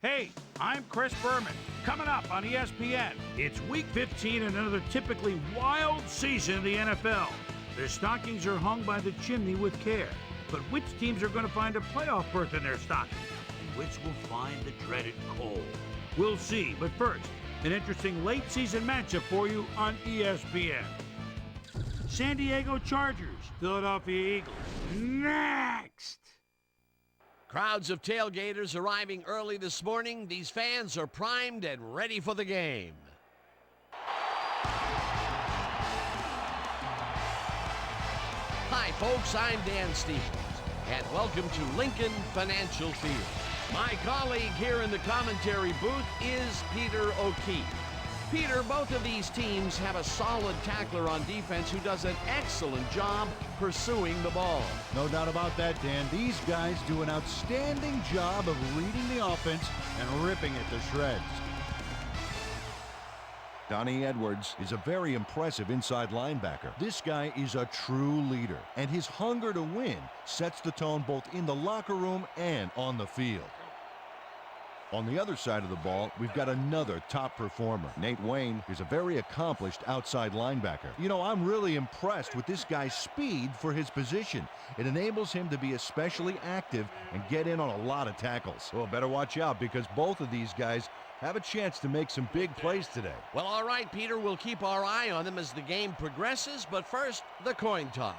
Hey, I'm Chris Berman. Coming up on ESPN, it's Week 15 and another typically wild season in the NFL. Their stockings are hung by the chimney with care. But which teams are going to find a playoff berth in their stockings? And which will find the dreaded cold? We'll see. But first, an interesting late-season matchup for you on ESPN. San Diego Chargers, Philadelphia Eagles. Next! Crowds of tailgaters arriving early this morning. These fans are primed and ready for the game. Hi, folks. I'm Dan Stevens, and welcome to Lincoln Financial Field. My colleague here in the commentary booth is Peter O'Keefe. Peter, both of these teams have a solid tackler on defense who does an excellent job pursuing the ball. No doubt about that, Dan. These guys do an outstanding job of reading the offense and ripping it to shreds. Donnie Edwards is a very impressive inside linebacker. This guy is a true leader, and his hunger to win sets the tone both in the locker room and on the field. On the other side of the ball, we've got another top performer. Nate Wayne is a very accomplished outside linebacker. You know, I'm really impressed with this guy's speed for his position. It enables him to be especially active and get in on a lot of tackles. Well, better watch out because both of these guys have a chance to make some big plays today. Well, all right, Peter, we'll keep our eye on them as the game progresses, but first, the coin toss.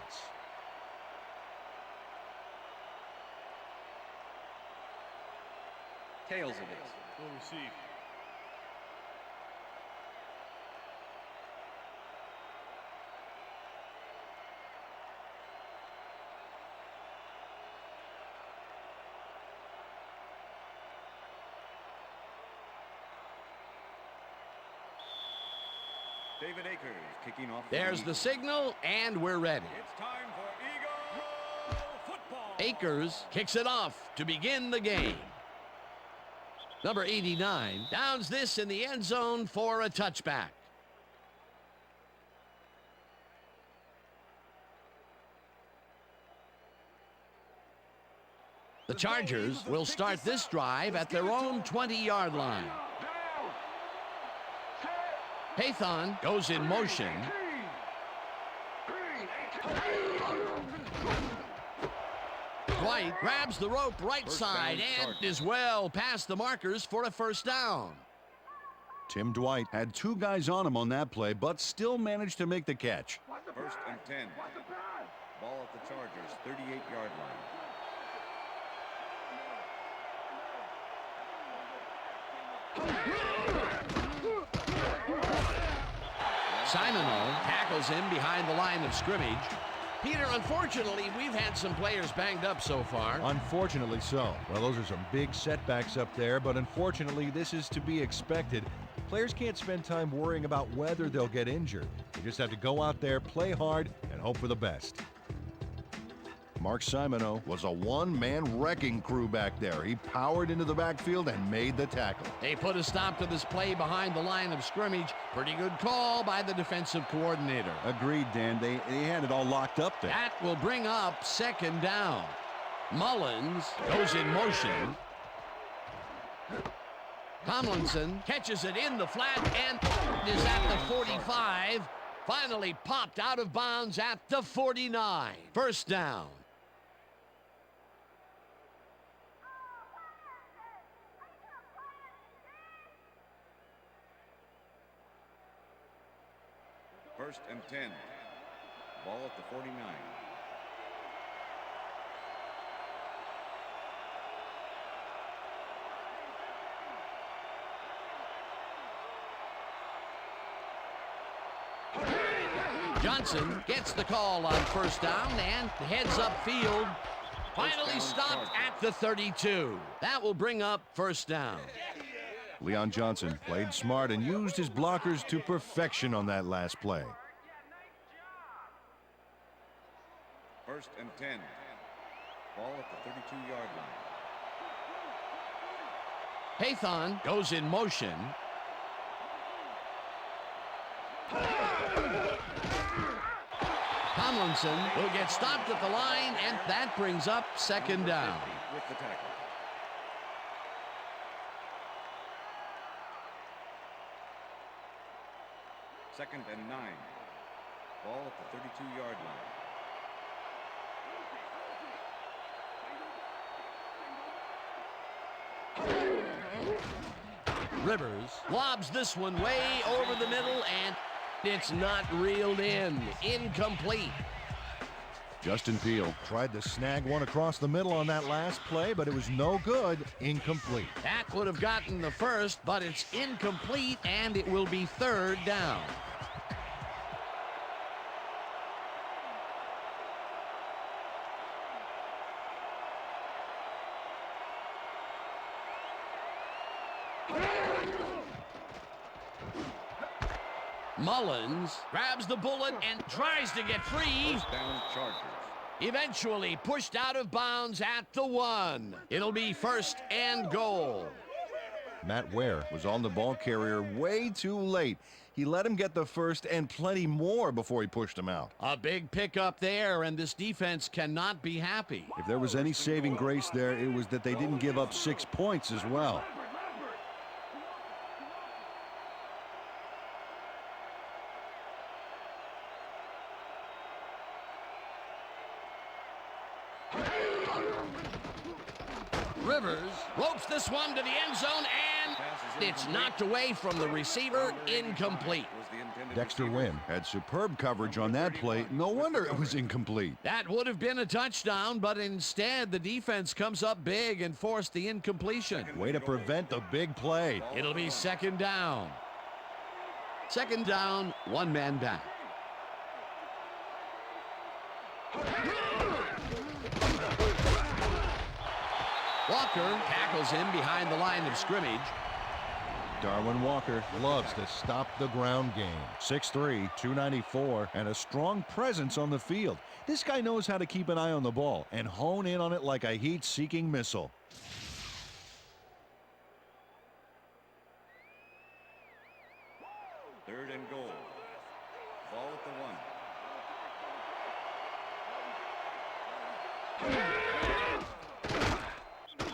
Tails it is. Will receive. David Akers kicking off. There's the signal, and we're ready. It's time for Eagle football. Akers kicks it off to begin the game. Number 89 downs this in the end zone for a touchback. The Chargers will start this drive at their own 20-yard line. Haython goes in motion. Dwight grabs the rope right side and is well past the markers for a first down. Tim Dwight had two guys on him on that play, but still managed to make the catch. First and 10. Ball at the Chargers, 38-yard line. Simoneau tackles him behind the line of scrimmage. Peter, unfortunately, we've had some players banged up so far. Unfortunately so. Well, those are some big setbacks up there, but unfortunately, this is to be expected. Players can't spend time worrying about whether they'll get injured. They just have to go out there, play hard, and hope for the best. Mark Simoneau was a one-man wrecking crew back there. He powered into the backfield and made the tackle. They put a stop to this play behind the line of scrimmage. Pretty good call by the defensive coordinator. Agreed, Dan. They had it all locked up there. That will bring up second down. Mullins goes in motion. Tomlinson catches it in the flat and is at the 45. Finally popped out of bounds at the 49. First down. First and 10. Ball at the 49. Johnson gets the call on first down and heads upfield. Finally stopped at the 32. That will bring up first down. Leon Johnson played smart and used his blockers to perfection on that last play. First and 10. Ball at the 32-yard line. Haython goes in motion. Tomlinson will get stopped at the line, and that brings up second down. With the tackle. 2nd and 9. Ball at the 32-yard line. Rivers lobs this one way over the middle, and it's not reeled in. Incomplete. Justin Peele tried to snag one across the middle on that last play, but it was no good. Incomplete. That would have gotten the first, but it's incomplete, and it will be 3rd down. Mullins grabs the bullet and tries to get free. First down, Chargers. Eventually pushed out of bounds at the 1. It'll be 1st and goal. Matt Ware was on the ball carrier way too late. He let him get the first and plenty more before he pushed him out. A big pickup there, and this defense cannot be happy. If there was any saving grace there, it was that they didn't give up 6 points as well. Rivers ropes this one to the end zone, and it's knocked away from the receiver. Incomplete. Dexter Wynn had superb coverage on that play. No wonder it was incomplete. That would have been a touchdown, but instead the defense comes up big and forced the incompletion. Way to prevent the big play. It'll be 2nd down. 2nd down, 1 man back. Walker tackles him behind the line of scrimmage. Darwin Walker loves to stop the ground game. 6'3", 294, and a strong presence on the field. This guy knows how to keep an eye on the ball and hone in on it like a heat-seeking missile. Third and goal. Ball at the 1.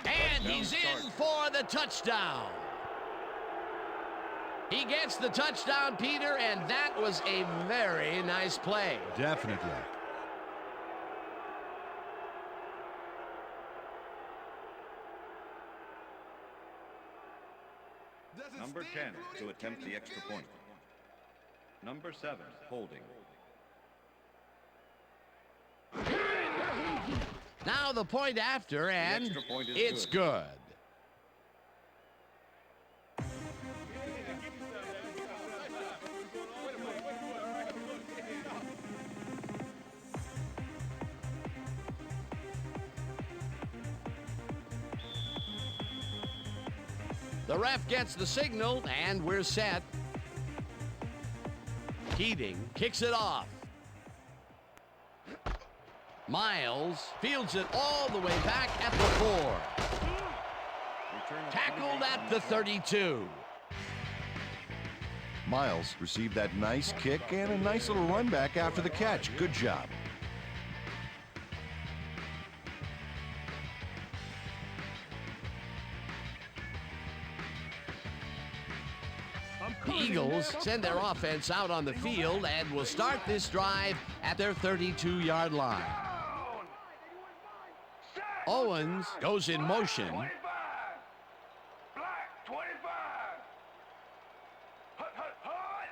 And he's in for the touchdown. He gets the touchdown, Peter, and that was a very nice play. Definitely. Number 10 to attempt the extra point. Number 7 holding. Now the point after, and extra point is it's good. good. The ref gets the signal, and we're set. Keating kicks it off. Miles fields it all the way back at the 4. Tackled at the 32. Miles received that nice kick and a nice little run back after the catch. Good job. The Eagles send their offense out on the field and will start this drive at their 32-yard line. Owens goes in motion. 25. Black, 25. Hut, hut, hut.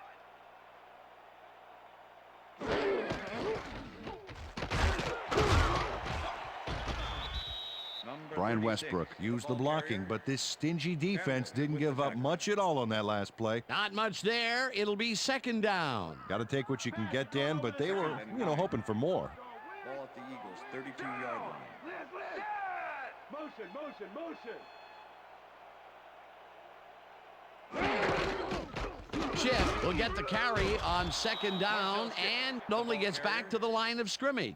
Number Brian 36, Westbrook used the ball blocking, carrier. but this stingy defense didn't give up much at all on that last play. Not much there. It'll be 2nd down. Got to take what you can get, Dan, but they were, hoping for more. Ball at the Eagles' 32-yard line. Motion, motion, motion. Chip will get the carry on 2nd down and only gets back to the line of scrimmage.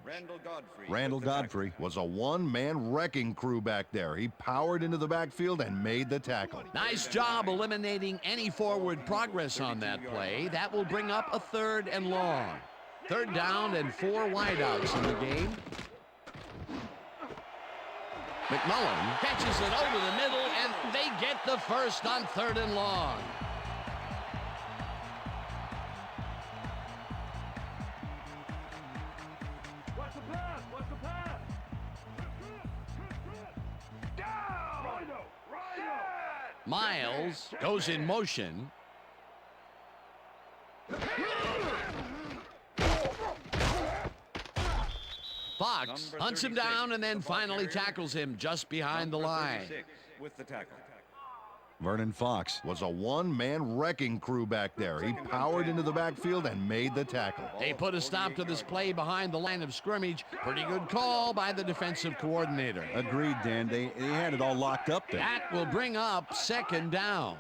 Randall Godfrey was a one-man wrecking crew back there. He powered into the backfield and made the tackle. Nice job eliminating any forward progress on that play. That will bring up a 3rd and long. 3rd down and 4 wideouts in the game. McMullen catches it over the middle, and they get the first on 3rd and long. Miles goes in motion. Fox hunts him down and then finally tackles him just behind the line. With the tackle. Vernon Fox was a one-man wrecking crew back there. He powered into the backfield and made the tackle. They put a stop to this play behind the line of scrimmage. Pretty good call by the defensive coordinator. Agreed, Dan. They had it all locked up there. That will bring up second down.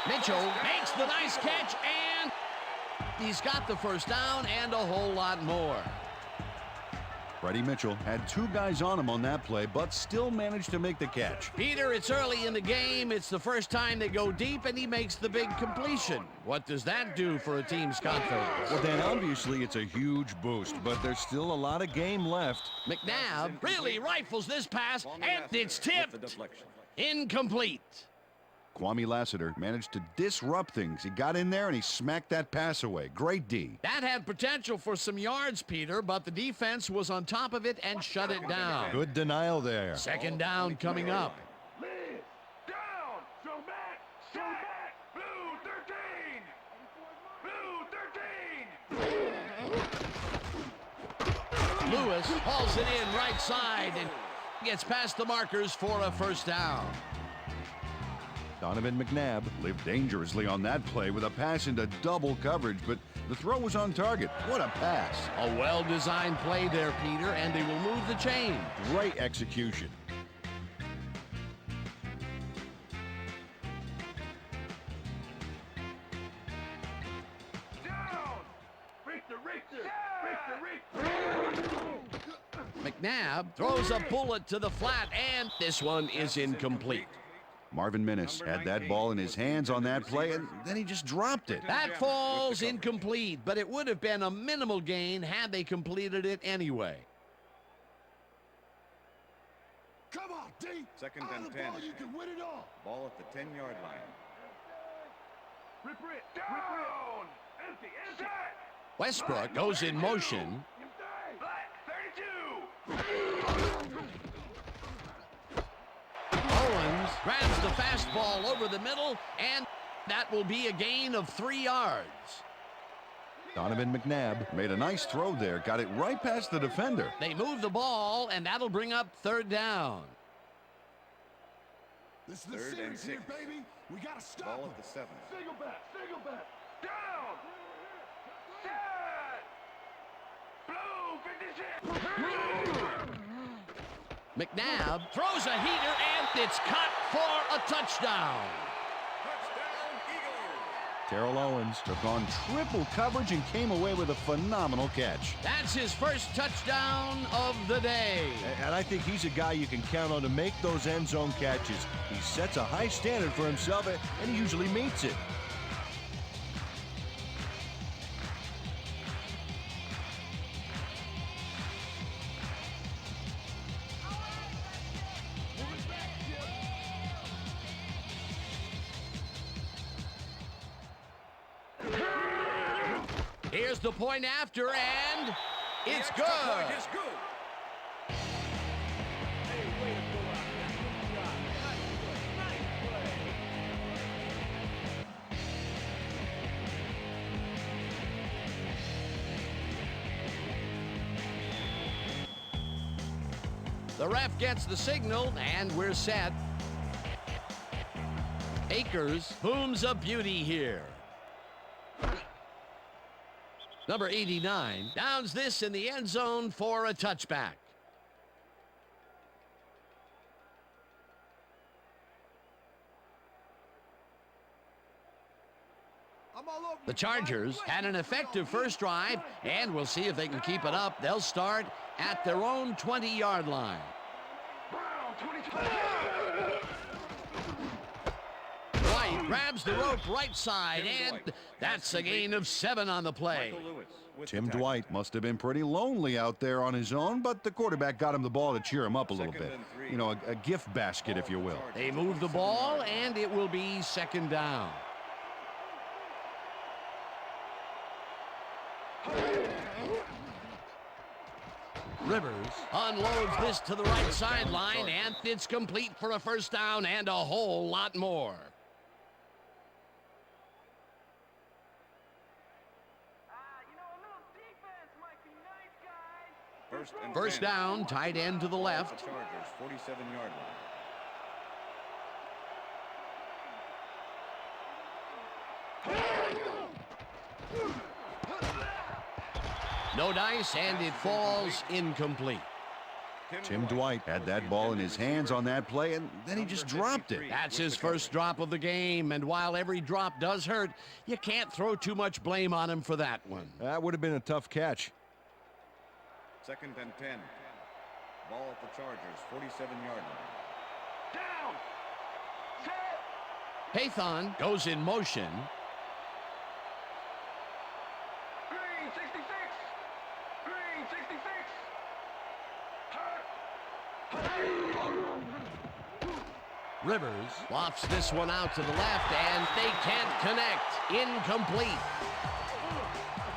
Mitchell makes the nice catch, and he's got the first down and a whole lot more. Freddie Mitchell had two guys on him on that play, but still managed to make the catch. Peter, it's early in the game. It's the first time they go deep, and he makes the big completion. What does that do for a team's confidence? Well, Dan, obviously it's a huge boost, but there's still a lot of game left. McNabb really rifles this pass, and it's tipped. Incomplete. Kwame Lassiter managed to disrupt things. He got in there and he smacked that pass away. Great D. That had potential for some yards, Peter, but the defense was on top of it and shut it down. Good denial there. Second down coming up. Liz, down, so back, blue 13, Lewis hauls it in right side and gets past the markers for a first down. Donovan McNabb lived dangerously on that play with a pass into double coverage, but the throw was on target. What a pass. A well-designed play there, Peter, and they will move the chain. Great execution. down, McNabb throws a bullet to the flat, and this one is incomplete. Marvin Minnis had that ball in his hands on that play, and then he just dropped it. That falls incomplete, but it would have been a minimal gain had they completed it anyway. Come on, D. Second and 10. You can win it all. Ball at the 10-yard line. Rip it. Down. Empty. Westbrook goes in motion. Black 32. Owens grabs the fastball over the middle, and that will be a gain of 3 yards. Donovan McNabb made a nice throw there, got it right past the defender. They move the ball, and that'll bring up third down. This is the Third and series here, 6. baby. We gotta stop Ball him. at the 7. Single back. Down. Set. Blue 56. McNabb throws a heater, and it's caught for a touchdown. Touchdown, Eagles! Terrell Owens took on triple coverage and came away with a phenomenal catch. That's his first touchdown of the day. And I think he's a guy you can count on to make those end zone catches. He sets a high standard for himself, and he usually meets it. Here's the point after, and it's good. Point is good. The ref gets the signal, and we're set. Akers booms a beauty here. Number 89 downs this in the end zone for a touchback. The Chargers had an effective first drive, and we'll see if they can keep it up. They'll start at their own 20-yard line. White grabs the rope right side, and that's a gain of 7 on the play. Tim Dwight must have been pretty lonely out there on his own, but the quarterback got him the ball to cheer him up a little bit. You know, a gift basket, if you will. They move the ball, and it will be second down. Rivers unloads this to the right sideline, and it's complete for a first down and a whole lot more. First down, tight end to the left. Chargers, 47-yard line. No dice, and it falls incomplete. Tim Dwight had that ball in his hands on that play, and then he just dropped it. That's his first drop of the game, and while every drop does hurt, you can't throw too much blame on him for that one. That would have been a tough catch. 2nd and 10. Ball at the Chargers, 47-yard line. Down. Set. Pathon goes in motion. Green 66. Green 66. Rivers lofts this one out to the left, and they can't connect. Incomplete.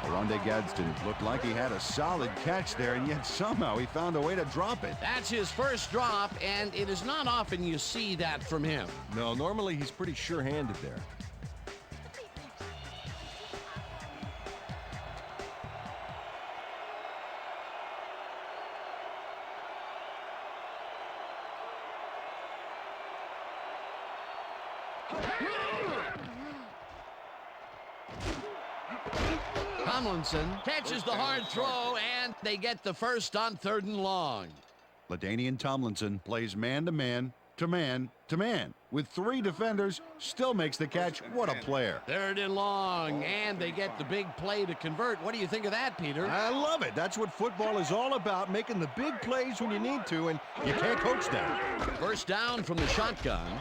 Oronde Gadsden looked like he had a solid catch there, and yet somehow he found a way to drop it. That's his first drop, and it is not often you see that from him. No, normally he's pretty sure-handed there. Tomlinson catches the hard throw, and they get the first on 3rd and long. LaDainian Tomlinson plays man-to-man, to man, to man. With 3 defenders, still makes the catch. What a player. 3rd and long, and they get the big play to convert. What do you think of that, Peter? I love it. That's what football is all about, making the big plays when you need to, and you can't coach that. First down from the shotgun.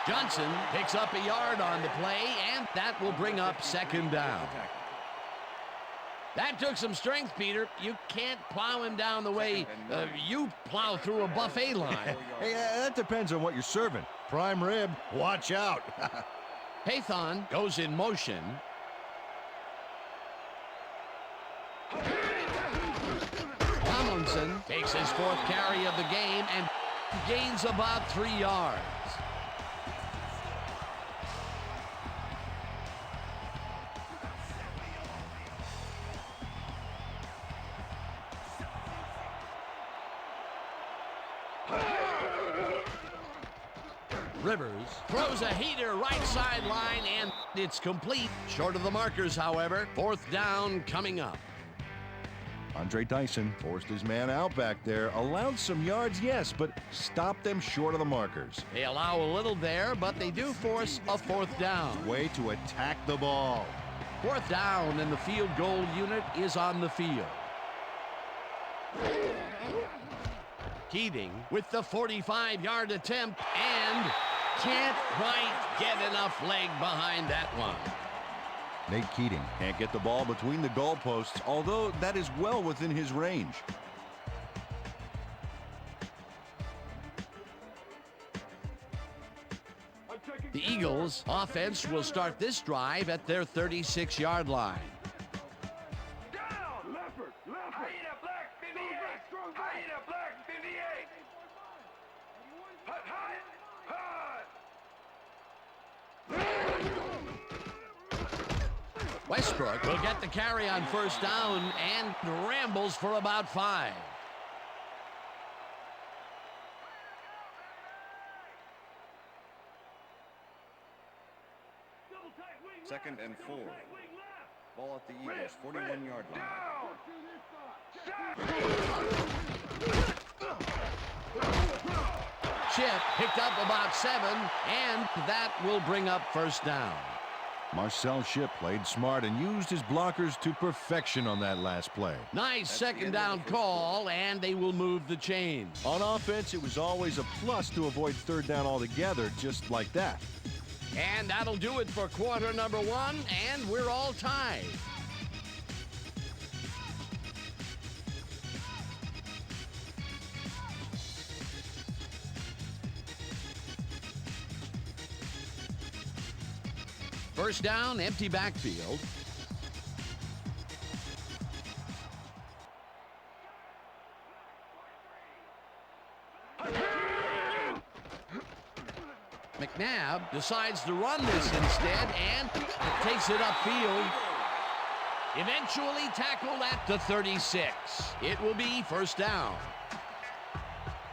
Johnson picks up a yard on the play, and that will bring up 2nd down. That took some strength, Peter. You can't plow him down the way you plow through a buffet line. Hey, that depends on what you're serving. Prime rib, watch out. Pathon goes in motion. Tomlinson takes his 4th carry of the game and gains about 3 yards. Rivers throws a heater right sideline, and it's complete. Short of the markers, however. 4th down coming up. Andre Dyson forced his man out back there. Allowed some yards, yes, but stopped them short of the markers. They allow a little there, but they do force a 4th down. Way to attack the ball. 4th down, and the field goal unit is on the field. Keating with the 45-yard attempt, and can't quite get enough leg behind that one. Nate Keating can't get the ball between the goalposts, although that is well within his range. The Eagles' offense will start this drive at their 36-yard line. Down. Leopard. Hyena black 58. Hyena black 58. Hut, hut, hut. Westbrook will get the carry on 1st down and rambles for about 5. Second and 4. Ball at the Eagles, 41-yard line. Chip picked up about 7, and that will bring up 1st down. Marcel Shipp played smart and used his blockers to perfection on that last play. Nice 2nd down call, and they will move the chains. On offense, it was always a plus to avoid 3rd down altogether, just like that. And that'll do it for quarter number 1, and we're all tied. First down, empty backfield. McNabb decides to run this instead and takes it upfield. Eventually tackled at the 36. It will be first down.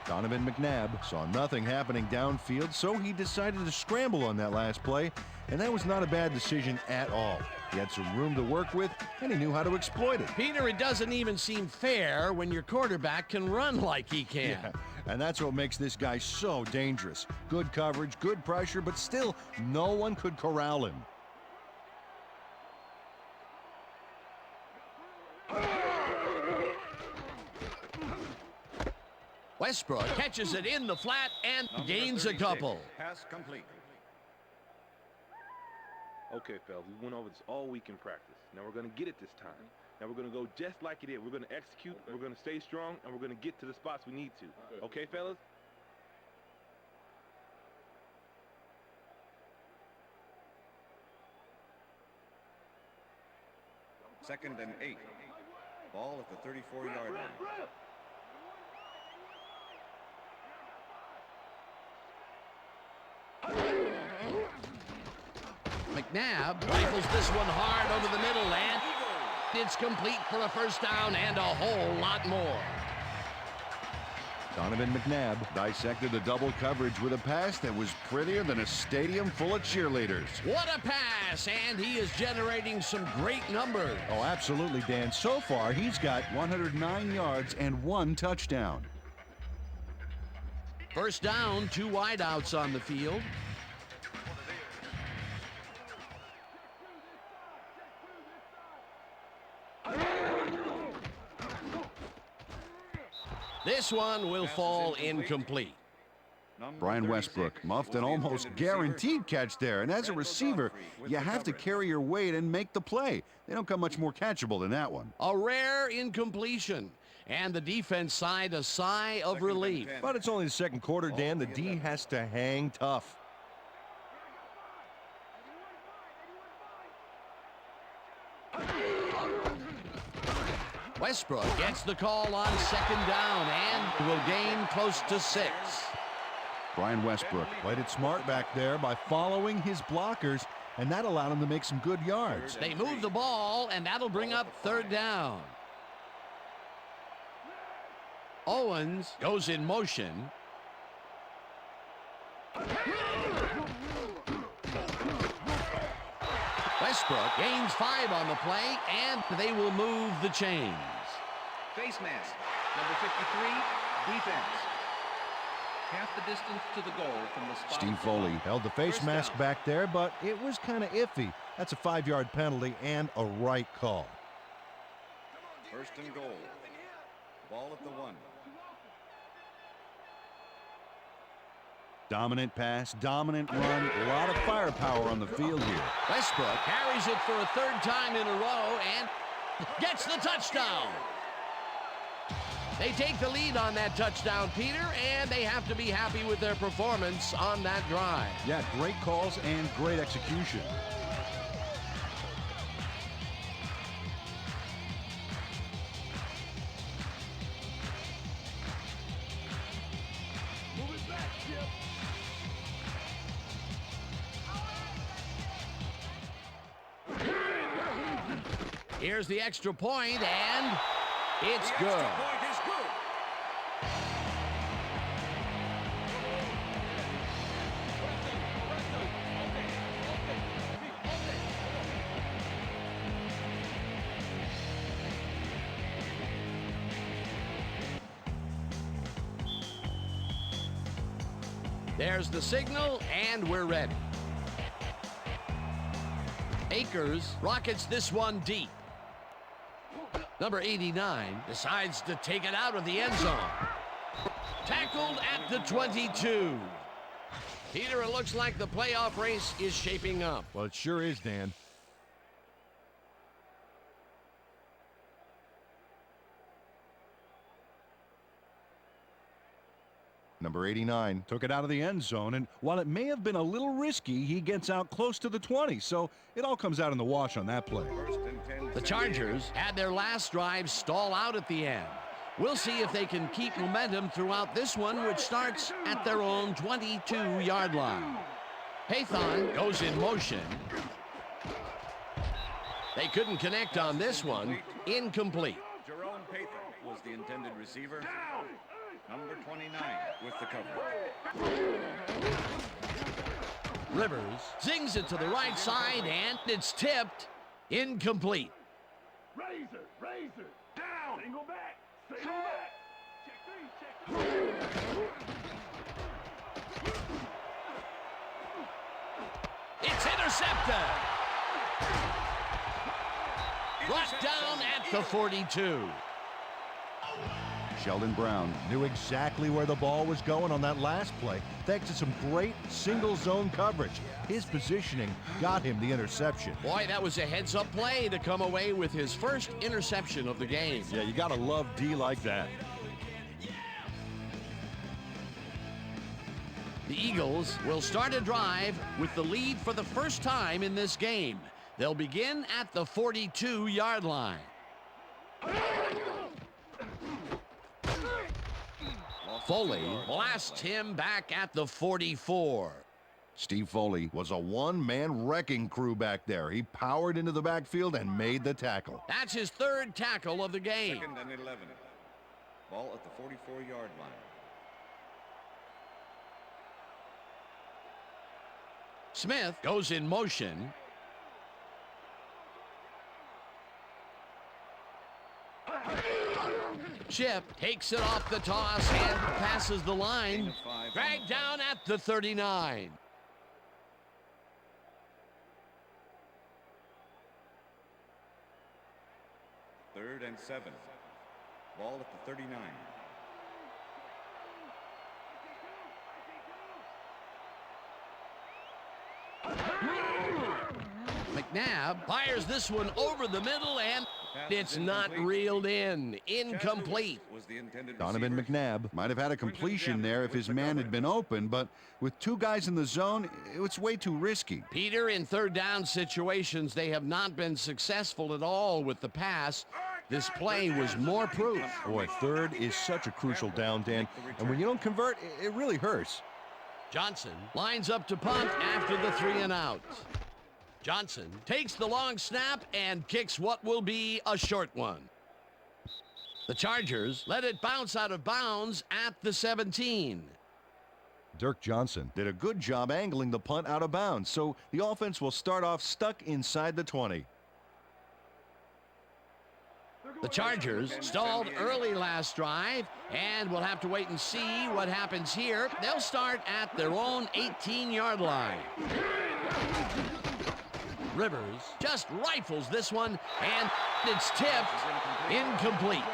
Donovan McNabb saw nothing happening downfield, so he decided to scramble on that last play, and that was not a bad decision at all. He had some room to work with, and he knew how to exploit it. Peter, it doesn't even seem fair when your quarterback can run like he can. Yeah, and that's what makes this guy so dangerous. Good coverage, good pressure, but still, no one could corral him. Westbrook catches it in the flat and gains a couple. Pass complete. Okay, fellas, we went over this all week in practice. Now we're going to get it this time. Now we're going to go just like it is. We're going to execute, we're going to stay strong, and we're going to get to the spots we need to. Okay, fellas? Second and 8. Ball at the 34-yard line. McNabb rifles this one hard over the middle, and it's complete for a first down and a whole lot more. Donovan McNabb dissected the double coverage with a pass that was prettier than a stadium full of cheerleaders. What a pass, and he is generating some great numbers. Oh, absolutely, Dan. So far, he's got 109 yards and 1 touchdown. First down, 2 wideouts on the field. This one will fall incomplete. Brian Westbrook muffed an almost guaranteed catch there, and as a receiver, you have to carry your weight and make the play. They don't come much more catchable than that one. A rare incompletion, and the defense sighed a sigh of relief. But it's only the second quarter, Dan. The D has to hang tough. Westbrook gets the call on second down and will gain close to 6. Brian Westbrook played it smart back there by following his blockers, and that allowed him to make some good yards. They move the ball, and that'll bring up third down. Owens goes in motion. Westbrook gains 5 on the play, and they will move the chains. Face mask, number 53, defense. Half the distance to the goal from the spot. Steve Foley held the face mask back there, but it was kind of iffy. That's a 5-yard penalty and a right call. First and goal. Ball at the 1. Dominant pass, dominant run, a lot of firepower on the field here. Westbrook carries it for a 3rd time in a row and gets the touchdown. They take the lead on that touchdown, Peter, and they have to be happy with their performance on that drive. Yeah, great calls and great execution. Here's the extra point, and it's good. There's the signal, and we're ready. Akers rockets this one deep. Number 89 decides to take it out of the end zone. Tackled at the 22. Peter, it looks like the playoff race is shaping up. Well, it sure is, Dan. Number 89 took it out of the end zone, and while it may have been a little risky, he gets out close to the 20, so it all comes out in the wash on that play. The Chargers had their last drive stall out at the end. We'll see if they can keep momentum throughout this one, which starts at their own 22-yard line. Paython goes in motion. They couldn't connect on this one. Incomplete. Jerome Pathan was the intended receiver. Number 29 with the cover. Rivers zings it to the right side, and it's tipped. Incomplete. Razor, down. Single back. Check 3. It's intercepted. Brought down at the 42. Sheldon Brown knew exactly where the ball was going on that last play, thanks to some great single zone coverage. His positioning got him the interception. Boy, that was a heads-up play to come away with his first interception of the game. Yeah, you gotta love D like that. The Eagles will start a drive with the lead for the first time in this game. They'll begin at the 42-yard line. Foley blasts him back at the 44. Steve Foley was a one-man wrecking crew back there. He powered into the backfield and made the tackle. That's his third tackle of the game. 2nd and 11. Ball at the 44-yard line. Smith goes in motion. Chip takes it off the toss and passes the line. Dragged down at the 39. Third and 7. Ball at the 39. McNabb fires this one over the middle, and it's not reeled in. Incomplete. Was the intended Donovan receiver. McNabb might have had a completion there if his man had been open, but with two guys in the zone, it's way too risky. Peter, in third down situations, they have not been successful at all with the pass. This play was more proof. Boy, third is such a crucial down, Dan, and when you don't convert, it really hurts. Johnson lines up to punt after the 3 and out. Johnson takes the long snap and kicks what will be a short one. The Chargers let it bounce out of bounds at the 17. Dirk Johnson did a good job angling the punt out of bounds, so the offense will start off stuck inside the 20. The Chargers stalled early last drive, and we'll have to wait and see what happens here. They'll start at their own 18-yard line. Rivers just rifles this one, and it's tipped. Incomplete.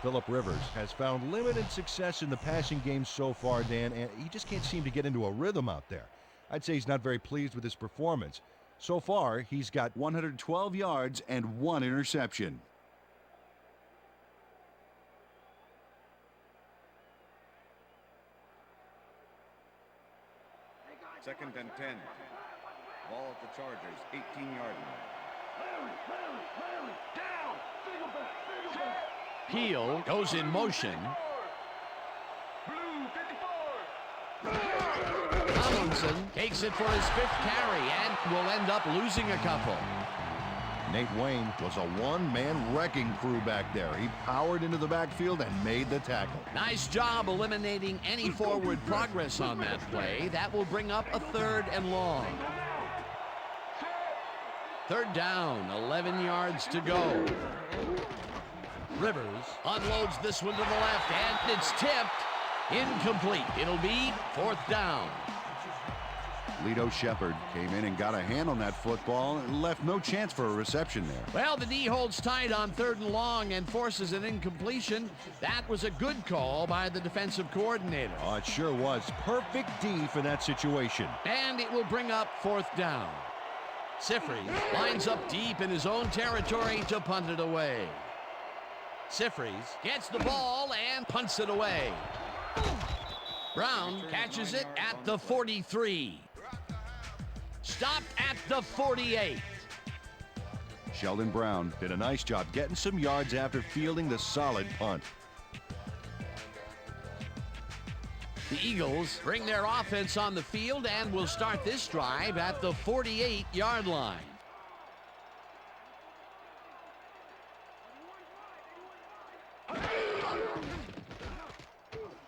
Phillip Rivers has found limited success in the passing game so far, Dan, and he just can't seem to get into a rhythm out there. I'd say he's not very pleased with his performance. So far, he's got 112 yards and 1 interception. Second and 10. Ball at the Chargers, 18-yard line. Down. Single back. Peel goes in motion. Blue 54. Tomlinson takes it for his 5th carry and will end up losing a couple. Nate Wayne was a one-man wrecking crew back there. He powered into the backfield and made the tackle. Nice job eliminating any forward progress on that play. That will bring up a 3rd and long. 3rd down, 11 yards to go. Rivers unloads this one to the left, and it's tipped. Incomplete. It'll be 4th down. Lito Shepard came in and got a hand on that football and left no chance for a reception there. Well, the D holds tight on 3rd and long and forces an incompletion. That was a good call by the defensive coordinator. Oh, it sure was. Perfect D for that situation. And it will bring up 4th down. Sifries lines up deep in his own territory to punt it away. Sifries gets the ball and punts it away. Brown catches it at the 43. Stopped at the 48. Sheldon Brown did a nice job getting some yards after fielding the solid punt. The Eagles bring their offense on the field and will start this drive at the 48-yard line.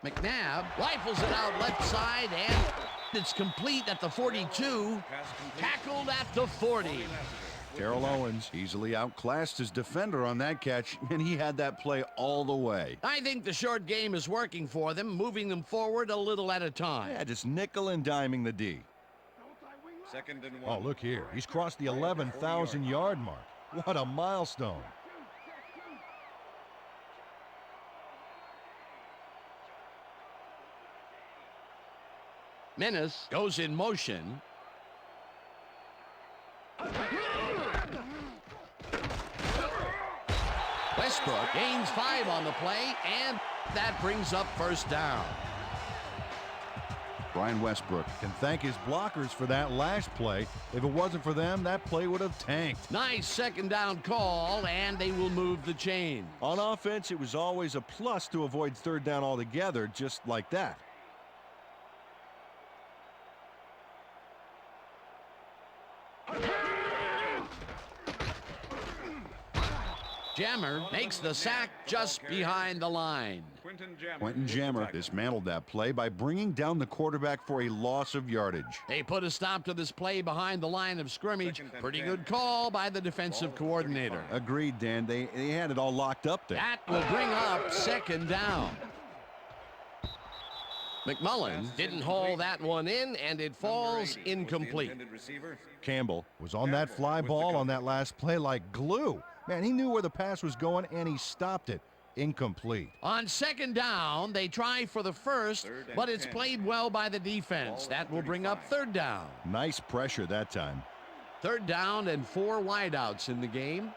McNabb rifles it out left side, and it's complete at the 42, tackled at the 40. Terrell Owens easily outclassed his defender on that catch, and he had that play all the way. I think the short game is working for them, moving them forward a little at a time. Yeah, just nickel and diming the D. 2nd and 1. Oh, look here. He's crossed the 11,000-yard mark. What a milestone. Menace goes in motion. Westbrook gains 5 on the play, and that brings up first down. Brian Westbrook can thank his blockers for that last play. If it wasn't for them, that play would have tanked. Nice second down call, and they will move the chain. On offense, it was always a plus to avoid third down altogether, just like that. Jammer makes the sack just behind the line. Quentin Jammer dismantled that play by bringing down the quarterback for a loss of yardage. They put a stop to this play behind the line of scrimmage. Pretty good call by the defensive coordinator. Agreed, Dan. They had it all locked up there. That will bring up second down. McMullen didn't haul that one in, and it falls incomplete. Campbell was on that fly ball on that last play like glue. Man, he knew where the pass was going, and he stopped it. Incomplete. On second down, they try for the first, but it's played well by the defense. That will bring up third down. Nice pressure that time. Third down and 4 wideouts in the game.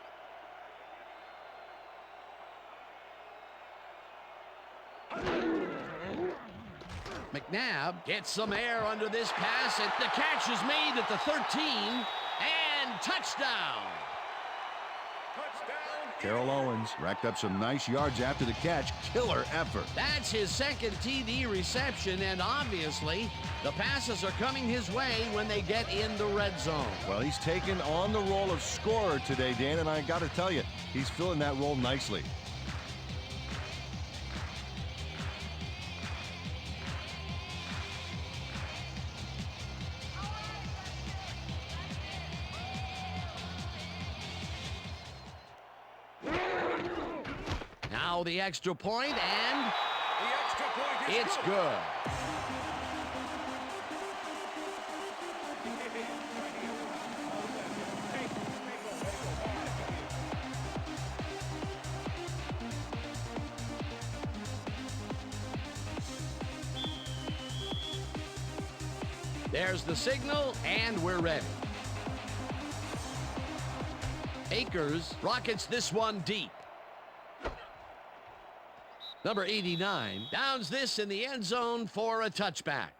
McNabb gets some air under this pass, and the catch is made at the 13, and touchdown. Terrell Owens racked up some nice yards after the catch. Killer effort. That's his second TD reception, and obviously the passes are coming his way when they get in the red zone. Well, he's taken on the role of scorer today, Dan, and I got to tell you, he's filling that role nicely. Now the extra point, and it's good. There's the signal, and we're ready. Akers rockets this one deep. Number 89 downs this in the end zone for a touchback.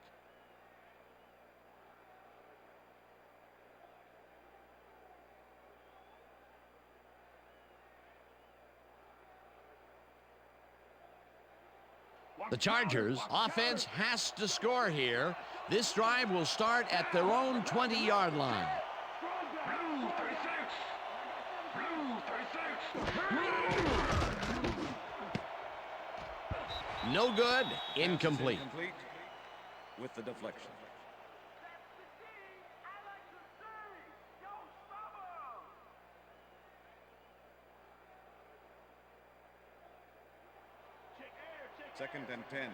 The Chargers offense has to score here. This drive will start at their own 20-yard line. Blue 36. Blue 36. No good. Incomplete. With the deflection. Second and 10.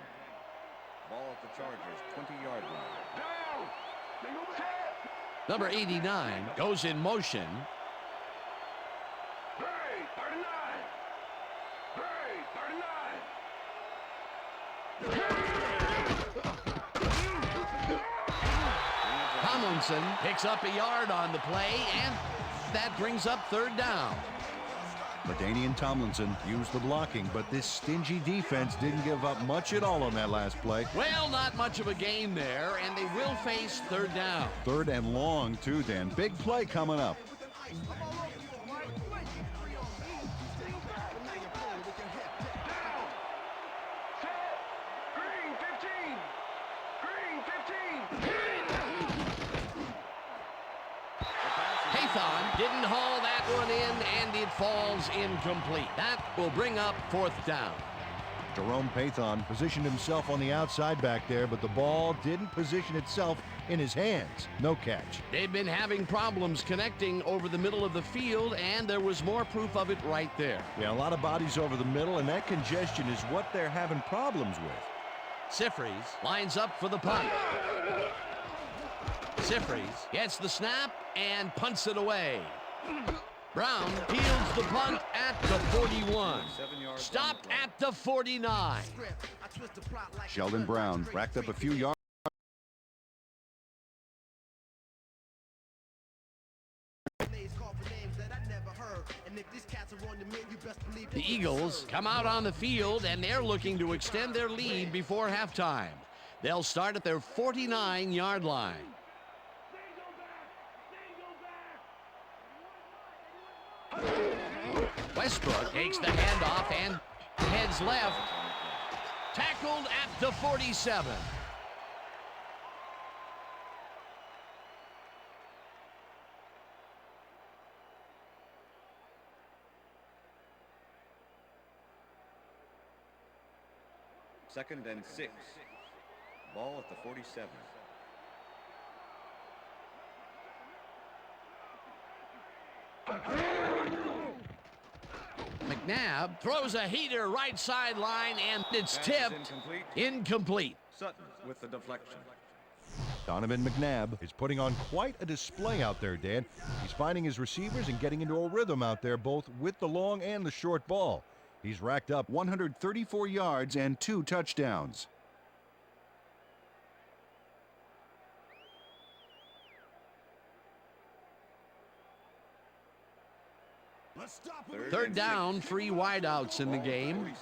Ball at the Chargers, 20-yard line. Number 89 goes in motion. Hurry, 39. Tomlinson picks up a yard on the play, and that brings up third down. LaDainian Tomlinson used the blocking, but this stingy defense didn't give up much at all on that last play. Well, not much of a gain there, and they will face third down. Third and long, too, Dan. Big play coming up. Green 15. Pathon didn't haul that one in, and it falls incomplete. That will bring up 4th down. Jerome Pathon positioned himself on the outside back there, but the ball didn't position itself in his hands. No catch. They've been having problems connecting over the middle of the field, and there was more proof of it right there. Yeah, a lot of bodies over the middle, and that congestion is what they're having problems with. Sifries lines up for the punt. Sifries gets the snap and punts it away. Brown fields the punt at the 41. Stopped at the 49. Sheldon Brown racked up a few yards. The Eagles come out on the field, and they're looking to extend their lead before halftime. They'll start at their 49-yard line. Westbrook takes the handoff and heads left. Tackled at the 47. Second and 6. Ball at the 47. McNabb throws a heater right sideline, and it's tipped. Incomplete. Sutton with the deflection. Donovan McNabb is putting on quite a display out there, Dan. He's finding his receivers and getting into a rhythm out there, both with the long and the short ball. He's racked up 134 yards and 2 touchdowns. Third down, 3 wideouts in the game.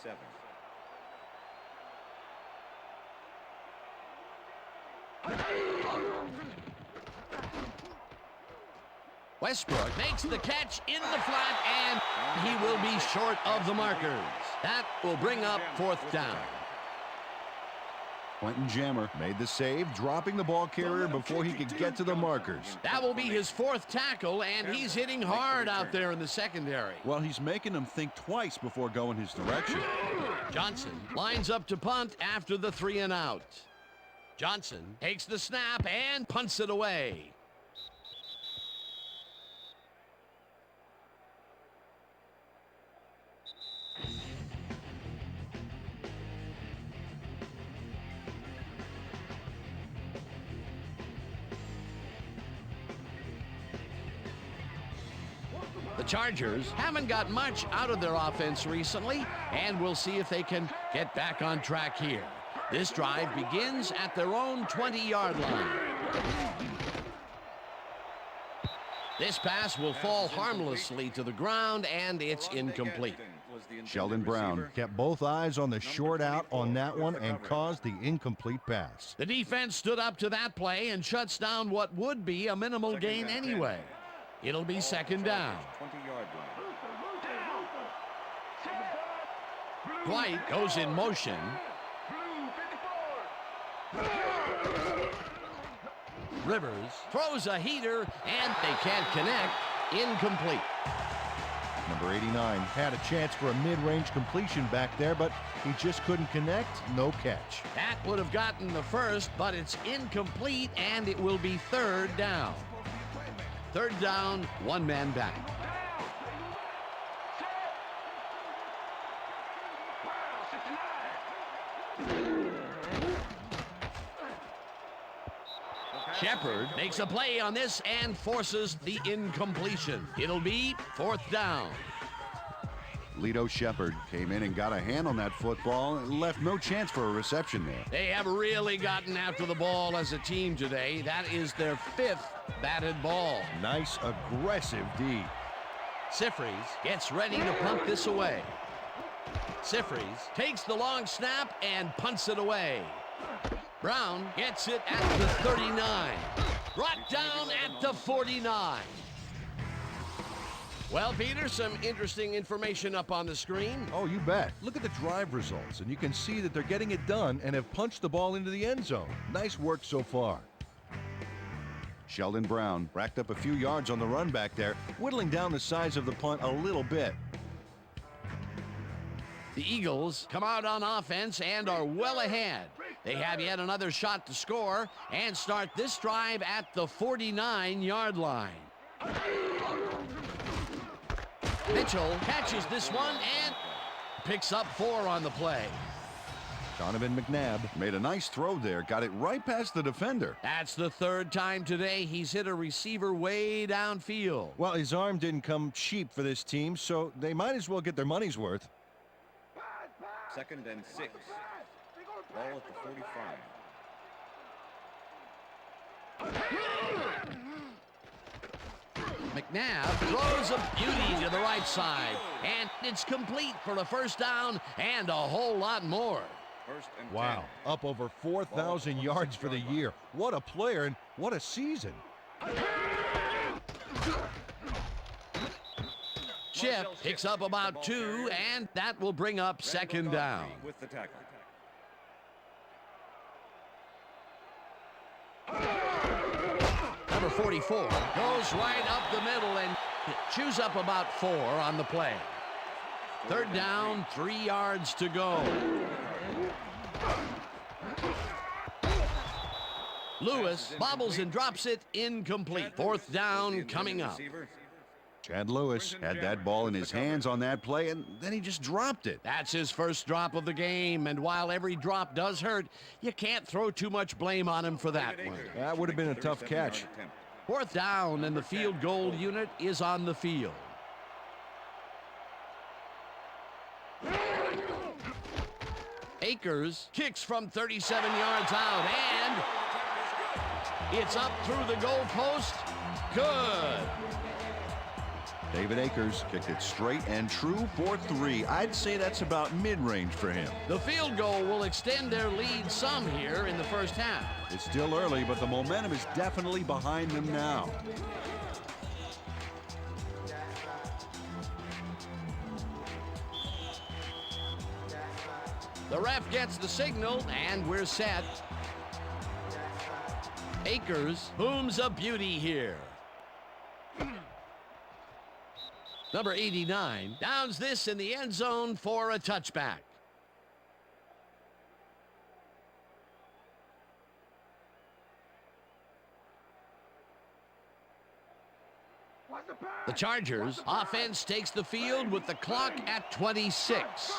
Westbrook makes the catch in the flat, and he will be short of the markers. That will bring up 4th down. Quentin Jammer made the save, dropping the ball carrier before he could get to the markers. That will be his 4th tackle, and he's hitting hard out there in the secondary. Well, he's making them think twice before going his direction. Johnson lines up to punt after the 3 and out. Johnson takes the snap and punts it away. The Chargers haven't got much out of their offense recently, and we'll see if they can get back on track here. This drive begins at their own 20-yard line. This pass will fall harmlessly to the ground, and it's incomplete. Sheldon Brown kept both eyes on the short out on that one and caused the incomplete pass. The defense stood up to that play and shuts down what would be a minimal gain anyway. It'll be 2nd down. 20-yard line. Dwight goes in motion. Rivers throws a heater, and they can't connect. Incomplete. Number 89 had a chance for a mid-range completion back there, but he just couldn't connect. No catch. That would have gotten the first, but it's incomplete, and it will be 3rd down. 3rd down, 1 man back. Shepard makes a play on this and forces the incompletion. It'll be 4th down. Lito Shepard came in and got a hand on that football and left no chance for a reception there. They have really gotten after the ball as a team today. That is their 5th batted ball. Nice aggressive D. Sifries gets ready to punt this away. Sifries takes the long snap and punts it away. Brown gets it at the 39. Brought down at the 49. Well, Peter, some interesting information up on the screen. Oh, you bet. Look at the drive results, and you can see that they're getting it done and have punched the ball into the end zone. Nice work so far. Sheldon Brown racked up a few yards on the run back there, whittling down the size of the punt a little bit. The Eagles come out on offense and are well ahead. They have yet another shot to score and start this drive at the 49-yard line. Mitchell catches this one and picks up 4 on the play. Donovan McNabb made a nice throw there, got it right past the defender. That's the 3rd time today he's hit a receiver way downfield. Well, his arm didn't come cheap for this team, so they might as well get their money's worth. 2nd and 6. Ball at the 45. McNabb throws a beauty to the right side, and it's complete for a first down and a whole lot more. Wow, up over 4,000 yards for the year. What a player and what a season. Chip picks up about 2, and that will bring up 2nd down. With the tackle. Number 44 goes right up the middle and chews up about 4 on the play. 3rd down, 3 yards to go. Lewis bobbles and drops it incomplete. 4th down coming up. Chad Lewis had that ball in his hands on that play, and then he just dropped it. That's his first drop of the game, and while every drop does hurt, you can't throw too much blame on him for that one. That would have been a tough catch. 4th down, and the field goal unit is on the field. Akers kicks from 37 yards out, and it's up through the goal post. Good. David Akers kicked it straight and true for 3. I'd say that's about mid-range for him. The field goal will extend their lead some here in the first half. It's still early, but the momentum is definitely behind them now. The ref gets the signal, and we're set. Akers booms a beauty here. Number 89 downs this in the end zone for a touchback. The Chargers offense takes the field with the clock at 26.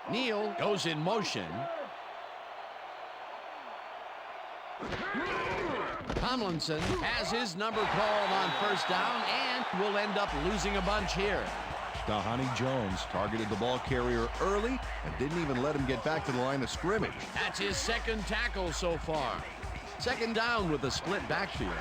Neal goes in motion. Tomlinson has his number called on first down and will end up losing a bunch here. Dahani Jones targeted the ball carrier early and didn't even let him get back to the line of scrimmage. That's his 2nd tackle so far. 2nd down with a split backfield.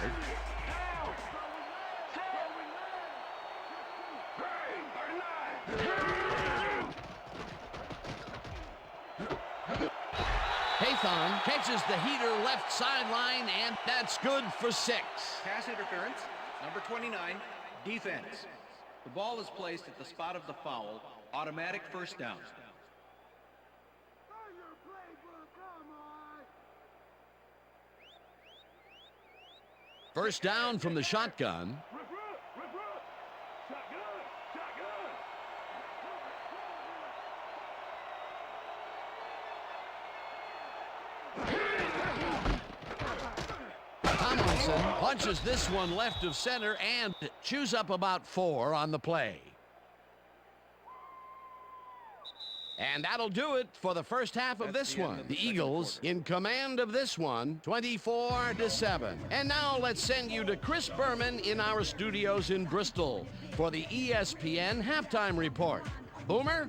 Haython catches the heater left sideline, and that's good for 6. Pass interference, number 29, defense. The ball is placed at the spot of the foul. Automatic first down. First down from the shotgun. Tomlinson punches this one left of center and chews up about 4 on the play. And that'll do it for the first half of this one. The Eagles in command of this one, 24-7. And now let's send you to Chris Berman in our studios in Bristol for the ESPN halftime report. Boomer?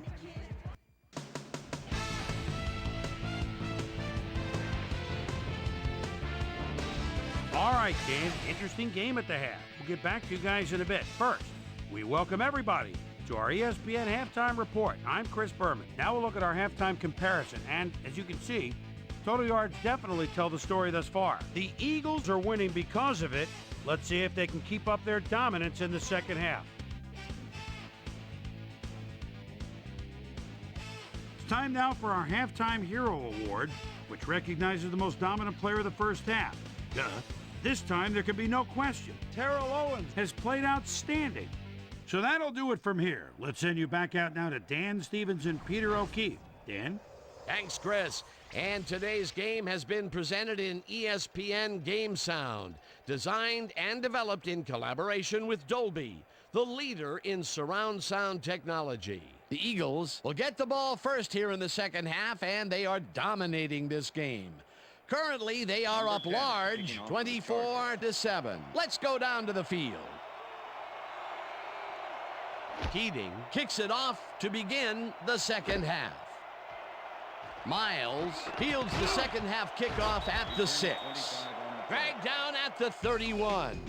All right, game. Interesting game at the half. We'll get back to you guys in a bit. First, we welcome everybody to our ESPN halftime report. I'm Chris Berman. Now we'll look at our halftime comparison. And as you can see, total yards definitely tell the story thus far. The Eagles are winning because of it. Let's see if they can keep up their dominance in the second half. It's time now for our Halftime Hero Award, which recognizes the most dominant player of the first half. Duh. This time there can be no question. Terrell Owens has played outstanding. So that'll do it from here. Let's send you back out now to Dan Stevens and Peter O'Keefe. Dan? Thanks, Chris. And today's game has been presented in ESPN Game Sound, designed and developed in collaboration with Dolby, the leader in surround sound technology. The Eagles will get the ball first here in the second half, and they are dominating this game. Currently, they are up large, 24-7. Let's go down to the field. Keating kicks it off to begin the second half. Miles fields the second half kickoff at the 6. Dragged down at the 31.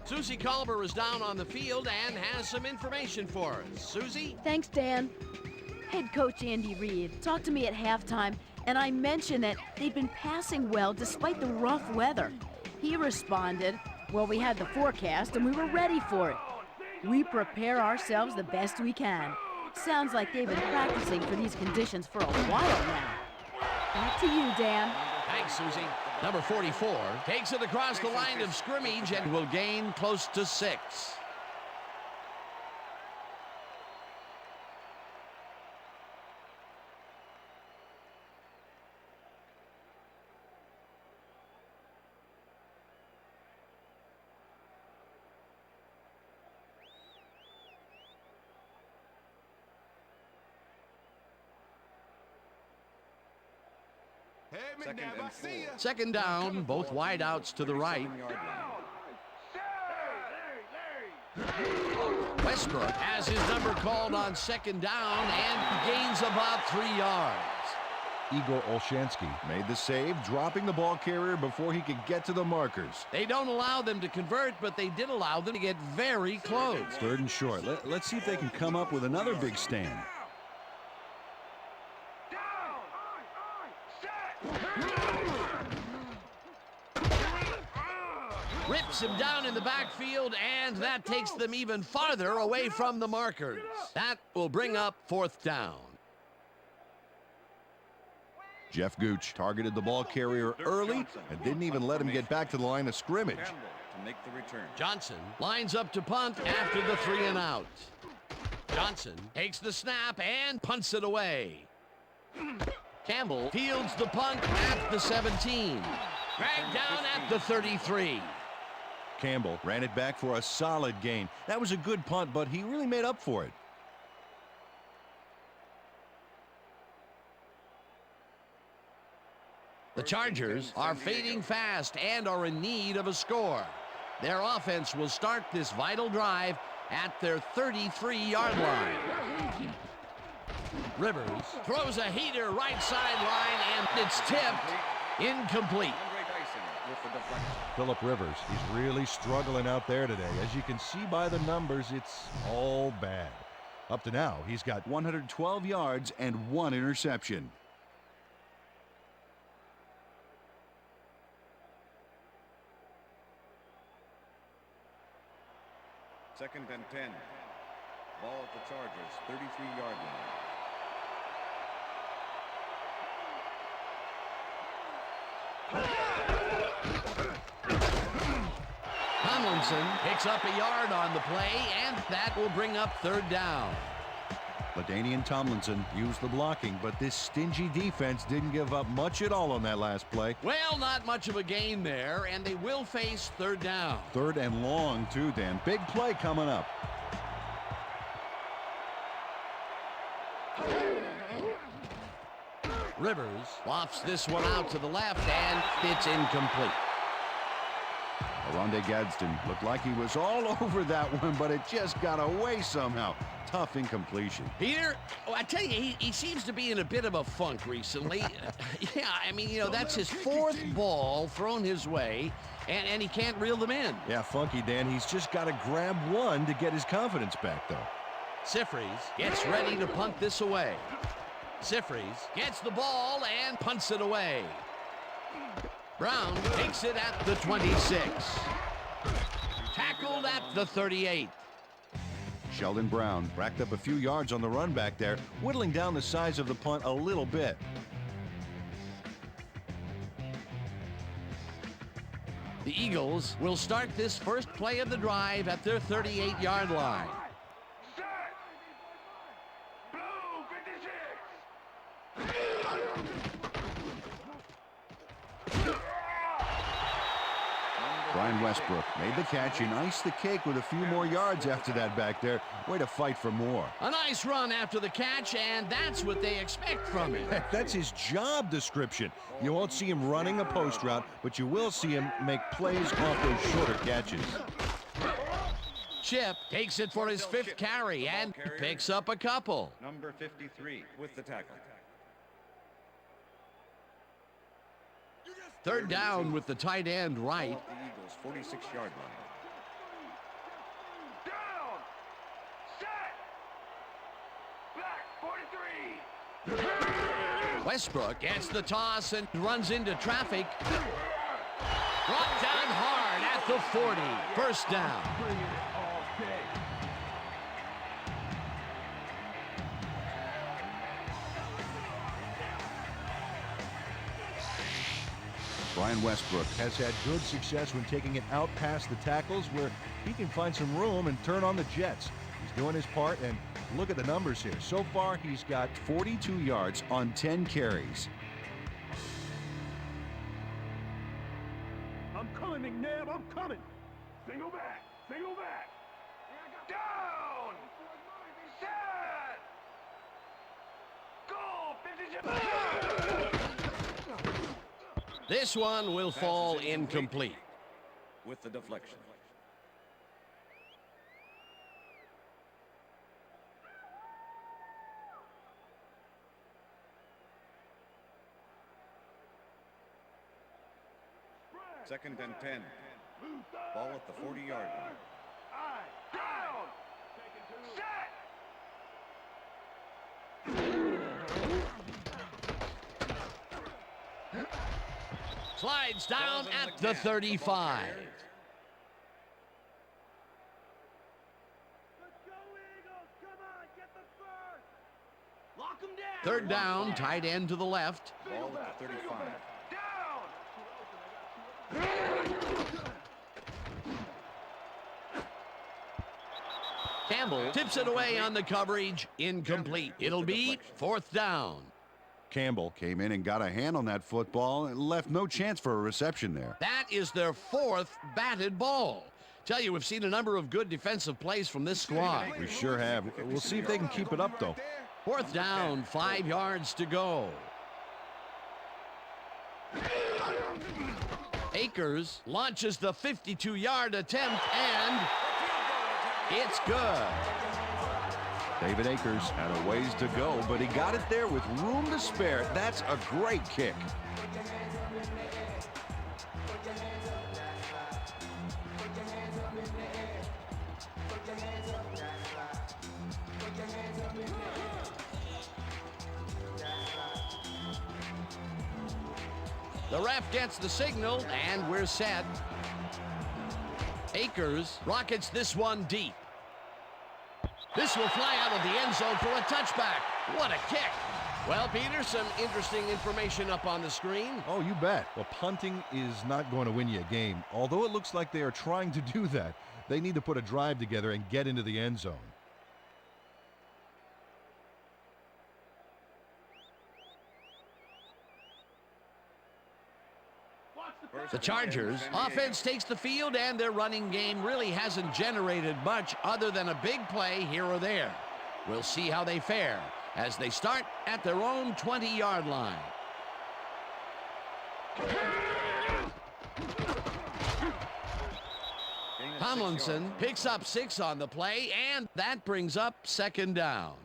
Susie Culber is down on the field and has some information for us. Susie? Thanks, Dan. Head coach Andy Reid talked to me at halftime, and I mentioned that they'd been passing well despite the rough weather. He responded, well, we had the forecast and we were ready for it. We prepare ourselves the best we can. Sounds like they've been practicing for these conditions for a while now. Back to you, Dan. Thanks, Susie. Number 44 takes it across the line of scrimmage and will gain close to 6. Second down, both wideouts to the right. Westbrook has his number called on second down and gains about 3 yards. Igor Olshansky made the save, dropping the ball carrier before he could get to the markers. They don't allow them to convert, but they did allow them to get very close. 3rd and short. Let's see if they can come up with another big stand. Rips him down in the backfield, and that takes them even farther away from the markers. That will bring up 4th down. Jeff Gooch targeted the ball carrier early and didn't even let him get back to the line of scrimmage. To make the return. Johnson lines up to punt after the 3 and out. Johnson takes the snap and punts it away. Campbell fields the punt at the 17. Dragged down at the 33. Campbell ran it back for a solid gain. That was a good punt, but he really made up for it. The Chargers are fading fast and are in need of a score. Their offense will start this vital drive at their 33-yard line. Rivers throws a heater right sideline, and it's tipped incomplete. Phillip Rivers, he's really struggling out there today. As you can see by the numbers, it's all bad. Up to now, he's got 112 yards and 1 interception. Second and 10. Ball at the Chargers, 33-yard line. Tomlinson picks up a yard on the play, and that will bring up 3rd down. LaDainian Tomlinson used the blocking, but this stingy defense didn't give up much at all on that last play. Well, not much of a gain there, and they will face 3rd down. 3rd and long, too, Dan. Big play coming up. Rivers lofts this one out to the left, and it's incomplete. Aronde Gadsden looked like he was all over that one, but it just got away somehow. Tough incompletion. Peter, I tell you, he seems to be in a bit of a funk recently. Yeah, I mean, you know, that's his 4th ball thrown his way, and he can't reel them in. Yeah, funky, Dan. He's just got to grab one to get his confidence back, though. Sifries gets ready to punt this away. Sifries gets the ball and punts it away. Brown takes it at the 26. Tackled at the 38. Sheldon Brown racked up a few yards on the run back there, whittling down the size of the punt a little bit. The Eagles will start this first play of the drive at their 38-yard line. Set. Blue 56. Brian Westbrook made the catch and iced the cake with a few more yards after that back there. Way to fight for more. A nice run after the catch, and that's what they expect from him. Heck, that's his job description. You won't see him running a post route, but you will see him make plays off those shorter catches. Chip takes it for his 5th carry and picks up a couple. Number 53 with the tackle. 3rd down with the tight end right. Ball at the Eagles' 46-yard line. Down. Set. Black 43. Westbrook gets the toss and runs into traffic. Brought down hard at the 40. 1st down. Brian Westbrook has had good success when taking it out past the tackles where he can find some room and turn on the jets. He's doing his part, and look at the numbers here. So far, he's got 42 yards on 10 carries. I'm coming, McNabb. I'm coming. Single back. Single back. Down. Set. Goal. 50. This one will fall incomplete. With the deflection. Second and 10. Ball at the 40-yard line. Down. Set. Slides down at the 35. Lock him down. 3rd down, tight end to the left. Ball at the 35. Campbell tips it away on the coverage. Incomplete. It'll be 4th down. Campbell came in and got a hand on that football and left no chance for a reception there. That is their 4th batted ball. Tell you, we've seen a number of good defensive plays from this squad. We sure have. We'll see if they can keep it up, though. 4th down, 5 yards to go. Akers launches the 52-yard attempt, and it's good. David Akers had a ways to go, but he got it there with room to spare. That's a great kick. The ref gets the signal, and we're set. Akers rockets this one deep. This will fly out of the end zone for a touchback. What a kick. Well, Peter, some interesting information up on the screen. Oh, you bet. Well, punting is not going to win you a game. Although it looks like they are trying to do that, they need to put a drive together and get into the end zone. The Chargers offense takes the field, and their running game really hasn't generated much other than a big play here or there. We'll see how they fare as they start at their own 20-yard line. Tomlinson picks up 6 on the play, and that brings up 2nd down.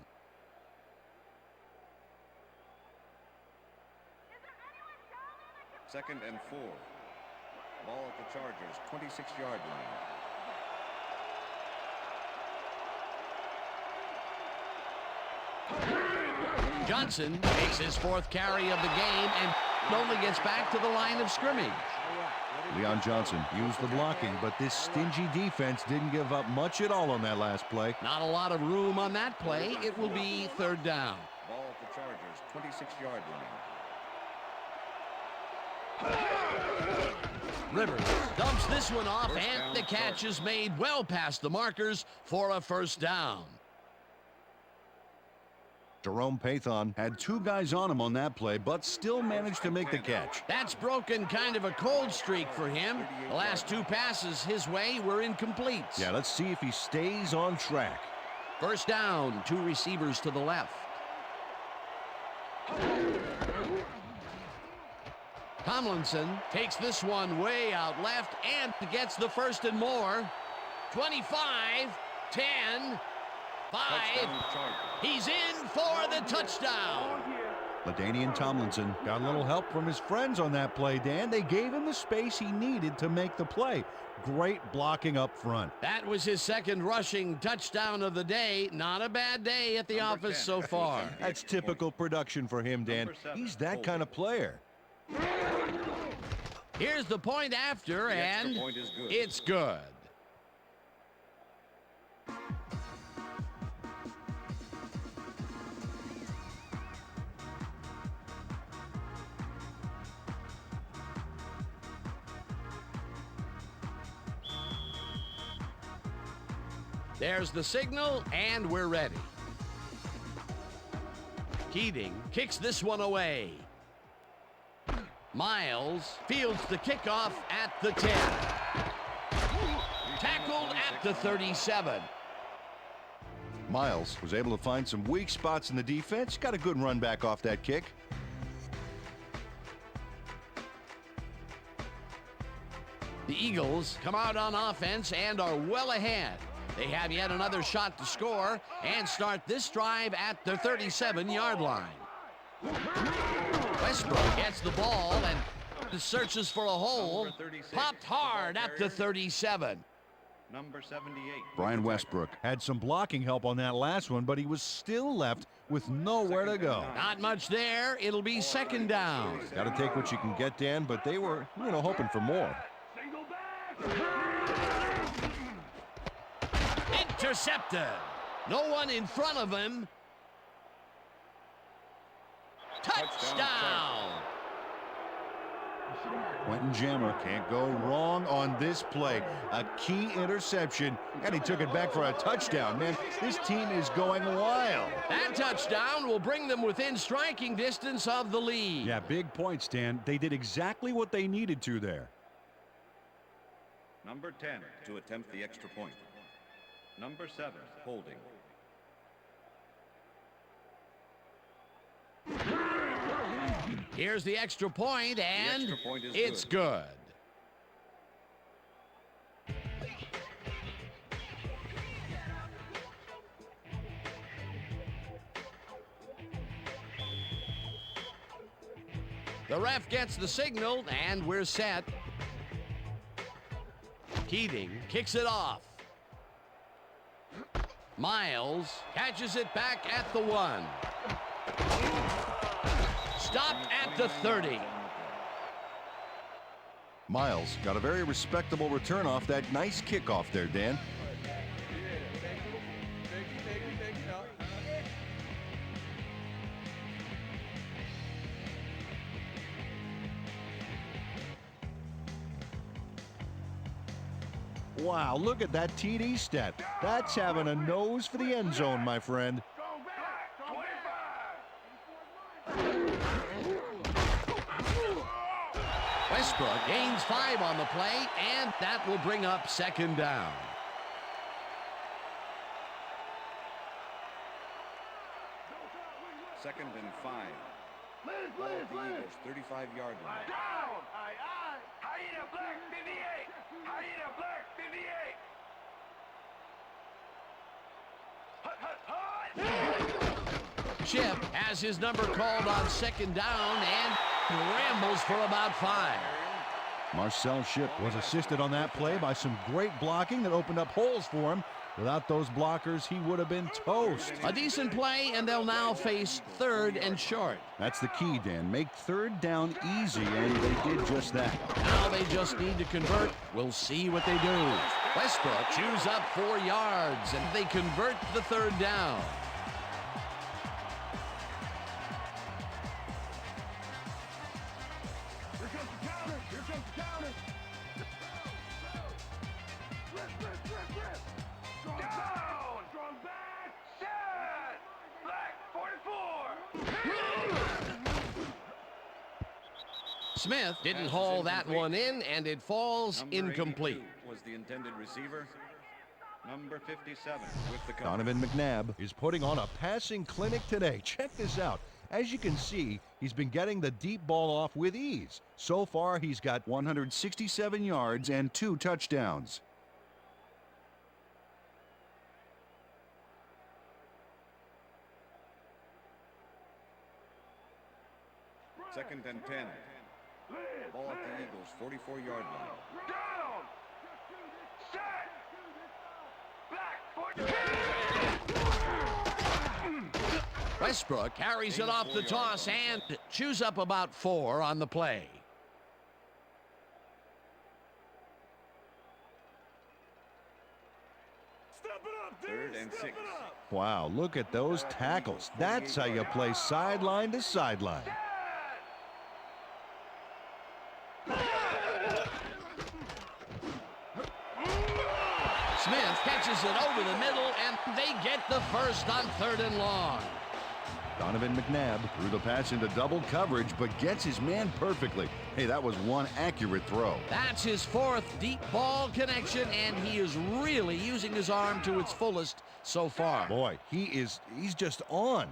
Second and 4. Ball at the Chargers' 26-yard line. Johnson makes his 4th carry of the game and only gets back to the line of scrimmage. Leon Johnson used the blocking, but this stingy defense didn't give up much at all on that last play. Not a lot of room on that play. It will be 3rd down. Ball at the Chargers' 26-yard line. Rivers dumps this one off, and the catch is made well past the markers for a first down. Jerome Pathon had two guys on him on that play, but still managed to make the catch. That's broken kind of a cold streak for him. The last two passes his way were incomplete. Yeah, let's see if he stays on track. First down, two receivers to the left. Tomlinson takes this one way out left and gets the first and more. 25, 10, 5. He's in for the touchdown. LaDainian Tomlinson got a little help from his friends on that play, Dan. They gave him the space he needed to make the play. Great blocking up front. That was his second rushing touchdown of the day. Not a bad day at the office so far. That's typical production for him, Dan. He's that kind of player. Here's the point after, and it's good. There's the signal, and we're ready. Keating kicks this one away. Miles fields the kickoff at the 10. Tackled at the 37. Miles was able to find some weak spots in the defense. Got a good run back off that kick. The Eagles come out on offense and are well ahead. They have yet another shot to score and start this drive at the 37-yard line. Westbrook gets the ball and searches for a hole. Popped hard at the 37. Number 78. Brian Westbrook had some blocking help on that last one, but he was still left with nowhere to go. Not much there. It'll be second down. Got to take what you can get, Dan, but they were, hoping for more. Intercepted. No one in front of him. Touchdown. Quentin Jammer can't go wrong on this play. A key interception, and he took it back for a touchdown. Man, this team is going wild. That touchdown will bring them within striking distance of the lead. Yeah, big points, Dan. They did exactly what they needed to there. Number 10 to attempt the extra point. Number 7 holding. Here's the extra point, and extra point is it's good. The ref gets the signal, and we're set. Keating kicks it off. Miles catches it back at the 1. Stopped at the 30. Miles got a very respectable return off that nice kickoff there, Dan. Wow, look at that TD stat. That's having a nose for the end zone, my friend. Westbrook gains 5 on the play, and that will bring up second down. Second and 5. Ball at the Eagles' 35-yard line. Down! Hyena Black 58! Hyena Black 58! Chip has his number called on second down and rambles for about 5. Marcel Shipp was assisted on that play by some great blocking that opened up holes for him. Without those blockers, he would have been toast. A decent play, and they'll now face third and short. That's the key, Dan. Make third down easy, and they did just that. Now they just need to convert. We'll see what they do. Westbrook chews up 4 yards, and they convert the third down. Smith didn't haul that one in, and it falls Number incomplete. 82 was the intended receiver. Number 57 with the cover. Donovan McNabb is putting on a passing clinic today. Check this out. As you can see, he's been getting the deep ball off with ease. So far, he's got 167 yards and 2 touchdowns. Second and 10. Ball at the Eagles' 44-yard line. Down! Set! Back! Westbrook carries it off the toss and chews up about 4 on the play. Third and 6. wow, look at those tackles. That's how you play sideline to sideline. Smith catches it over the middle, and they get the first on 3rd and long. Donovan McNabb Threw the pass into double coverage, but gets his man perfectly. Hey, that was one accurate throw. That's his 4th deep ball connection, and he is really using his arm to its fullest so far. boy, he's just on.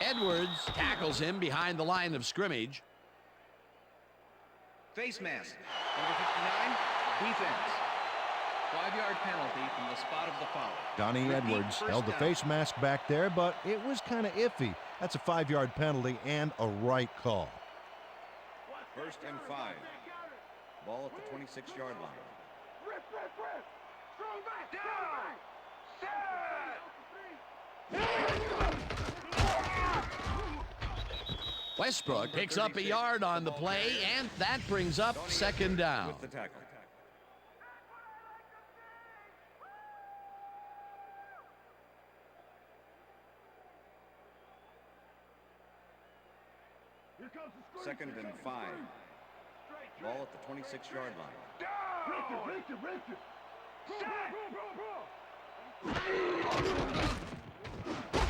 Edwards tackles him behind the line of scrimmage. Face mask. Number 59, defense. 5-yard penalty from the spot of the foul. Donnie Repeat, Edwards first held the down. face mask back there, but it was kind of iffy. That's a 5-yard penalty and a right call. First and 5. Ball at the 26-yard line. Rip! Strong back! Set! Westbrook picks up a yard on the play, and that brings up 2nd down. With the tackle. Here comes the screen. 2nd and 5. Ball at the 26-yard line. Race it!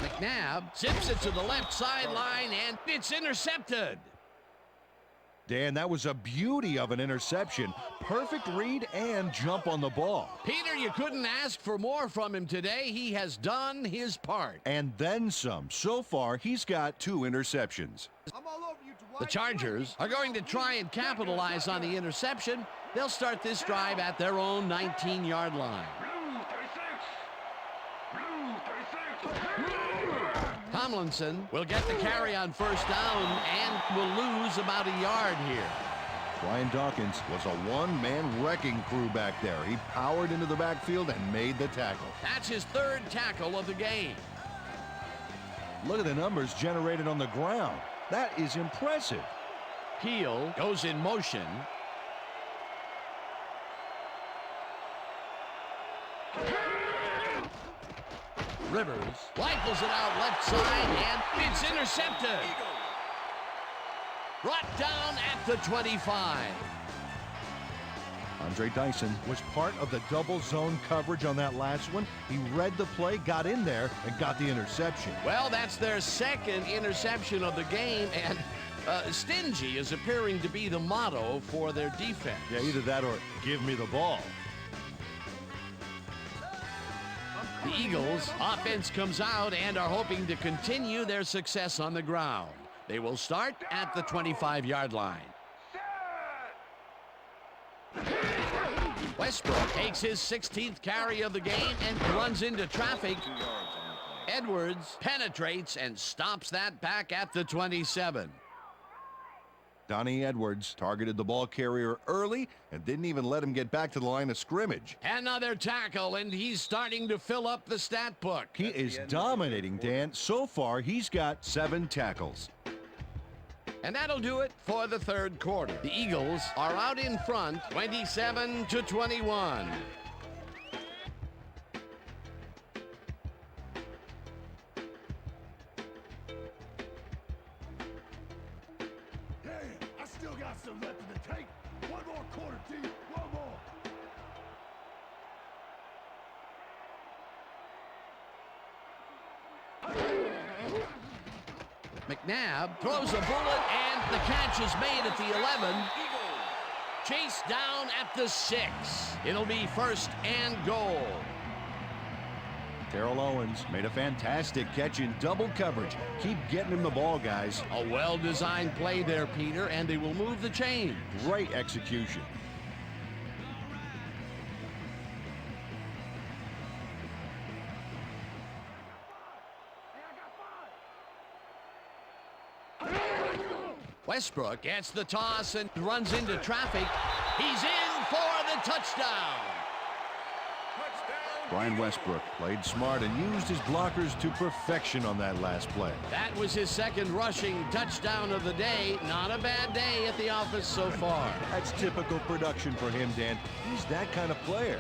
McNabb zips it to the left sideline, and it's intercepted. Dan, that was a beauty of an interception. Perfect read and jump on the ball. Peter, you couldn't ask for more from him today. He has done his part. And then some. So far, he's got 2 interceptions. The Chargers are going to try and capitalize on the interception. They'll start this drive at their own 19-yard line. Tomlinson will get the carry on 1st down and will lose about a yard here. Brian Dawkins was a one-man wrecking crew back there. He powered into the backfield and made the tackle. That's his 3rd tackle of the game. Look at the numbers generated on the ground. That is impressive. Peel goes in motion. Rivers rifles it out left side, and it's intercepted. Brought down at the 25. Andre Dyson was part of the double zone coverage on that last one. He read the play, got in there, and got the interception. Well, that's their 2nd interception of the game, and stingy is appearing to be the motto for their defense. Yeah, either that or give me the ball. The Eagles' offense comes out and are hoping to continue their success on the ground. They will start at the 25-yard line. Westbrook takes his 16th carry of the game and runs into traffic. 2 yards on the play. Edwards penetrates and stops that back at the 27. Donnie Edwards targeted the ball carrier early and didn't even let him get back to the line of scrimmage. Another tackle, and he's starting to fill up the stat book. He is dominating, Dan. So far, he's got 7 tackles. And that'll do it for the 3rd quarter. The Eagles are out in front, 27-21. I still got some left in the tank. One more quarter, T. One more. McNabb throws a bullet, and the catch is made at the 11. Chased down at the 6. It'll be 1st and goal. Terrell Owens made a fantastic catch in double coverage. Keep getting him the ball, guys. A well-designed play there, Peter, and they will move the chain. Great execution. Westbrook gets the toss and runs into traffic. He's in for the touchdown. Brian Westbrook played smart and used his blockers to perfection on that last play. That was his 2nd rushing touchdown of the day. Not a bad day at the office so far. That's typical production for him, Dan. He's that kind of player.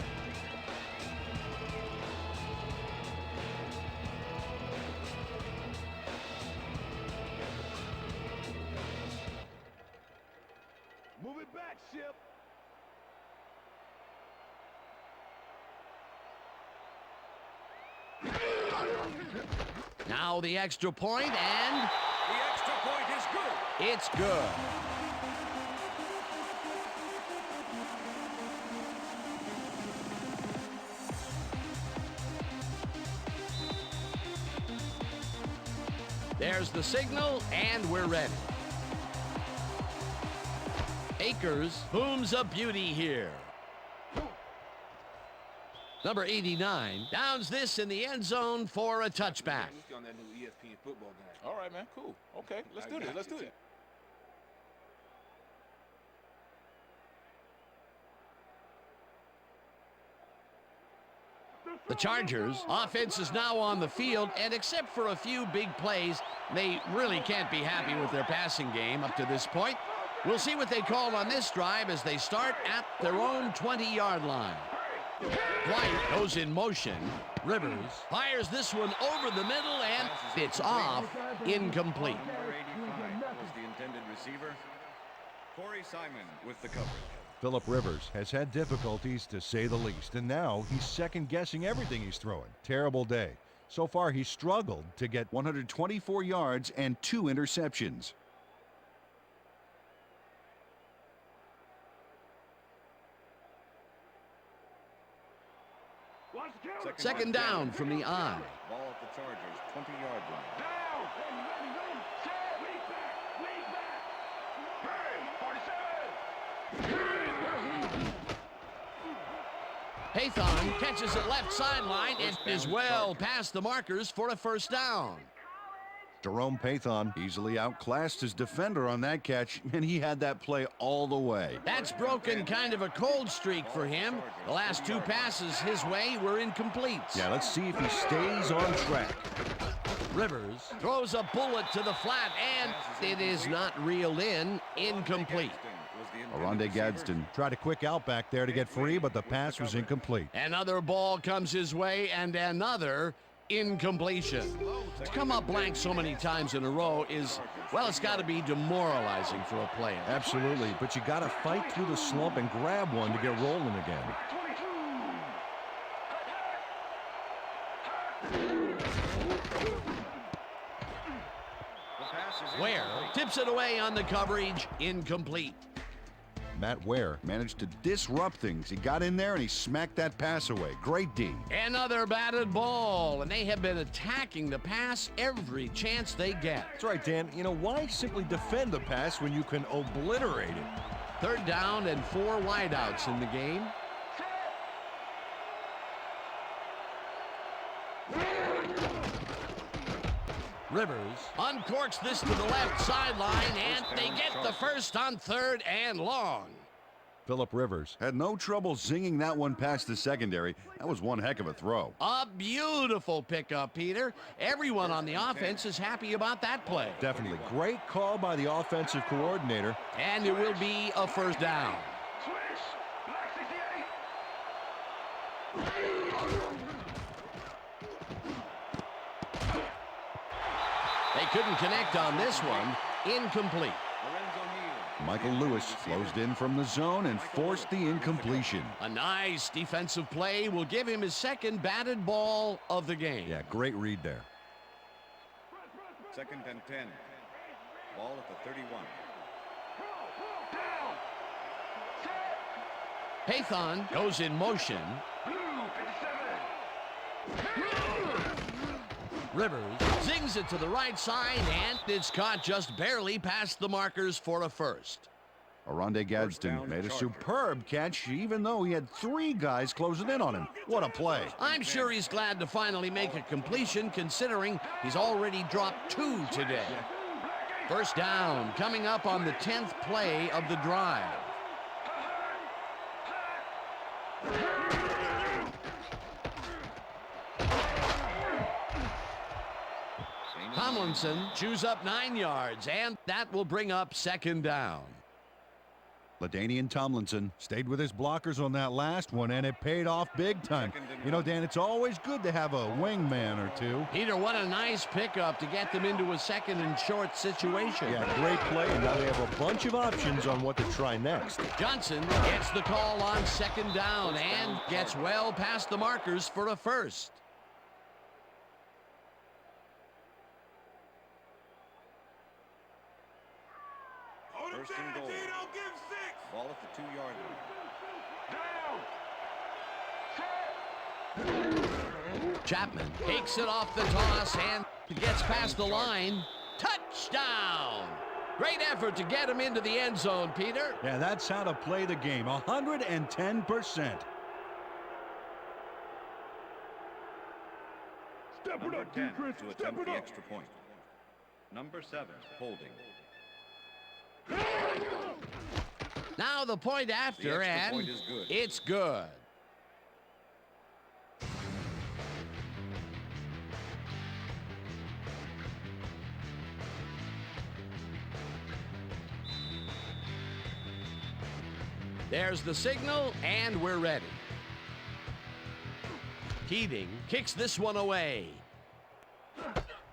Move it back, Ship. Now the extra point, and The extra point is good. it's good. There's the signal, and we're ready. Akers booms a beauty here. Number 89 downs this in the end zone for a touchback. On that new ESPN football game. All right, man. Cool. Okay, let's do this. Let's do it. The Chargers offense is now on the field, and except for a few big plays, they really can't be happy with their passing game up to this point. We'll see what they call on this drive as they start at their own 20-yard line. White goes in motion. Rivers fires this one over the middle, and it's off. Incomplete. Number 85 was the intended receiver. Corey Simon with the coverage. Phillip Rivers has had difficulties, to say the least, and now he's second-guessing everything he's throwing. Terrible day. So far, he's struggled to get 124 yards and 2 interceptions. Second down from the I. Ball at the Chargers, 20-yard line. Down. Set. Lead back. Hey, 47. Pathon catches it left sideline and is well past the markers for a 1st down. Jerome Pathon easily outclassed his defender on that catch, and he had that play all the way. That's broken kind of a cold streak for him. The last 2 passes his way were incomplete. Yeah, let's see if he stays on track. Rivers throws a bullet to the flat, and it is not reeled in. Incomplete. Aronde Gadsden Tried a quick out back there to get free, but the pass was incomplete. Another ball comes his way, and another incompletion. To come up blank so many times in a row is, well, it's got to be demoralizing for a player. Absolutely, but you got to fight through the slump and grab one to get rolling again. Ware tips it away on the coverage. Incomplete. Matt Ware managed to disrupt things. He got in there and he smacked that pass away. Great D. Another batted ball, and they have been attacking the pass every chance they get. That's right, Dan. You know, why simply defend the pass when you can obliterate it? 3rd down and 4 wideouts in the game. Rivers uncorks this to the left sideline, and they get the 1st on 3rd and long. Phillip Rivers Had no trouble zinging that one past the secondary. That was one heck of a throw. A beautiful pickup, Peter. Everyone on the offense is happy about that play. definitely great call by the offensive coordinator. And it will be a 1st down. Switch. Black 68. They couldn't connect on this one. Incomplete. Michael Lewis closed in from the zone and forced the incompletion. A nice defensive play will give him his 2nd batted ball of the game. Yeah, great read there. 2nd and 10. Ball at the 31. Pathon goes in motion. Rivers zings it to the right side, and it's caught just barely past the markers for a first. Aronde Gadsden made a superb catch, even though he had 3 guys closing in on him. What a play. I'm sure he's glad to finally make a completion, considering he's already dropped 2 today. First down coming up on the 10th play of the drive. Tomlinson chews up 9 yards, and that will bring up second down. LaDainian Tomlinson stayed with his blockers on that last one, and it paid off big time. You know, Dan, it's always good to have a wingman or two. Peter, what a nice pickup to get them into a second and short situation. Yeah, great play, and now they have a bunch of options on what to try next. Johnson gets the call on second down and gets well past the markers for a first. First and goal. Ball at the 2-yard line. Chapman takes it off the toss and gets past the line. Touchdown! Great effort to get him into the end zone, Peter. Yeah, that's how to play the game. 110%. Number 10 to attempt the extra point. Number 7, holding. Now the point after, The extra and point is good. it's good. There's the signal, and we're ready. Keating kicks this one away.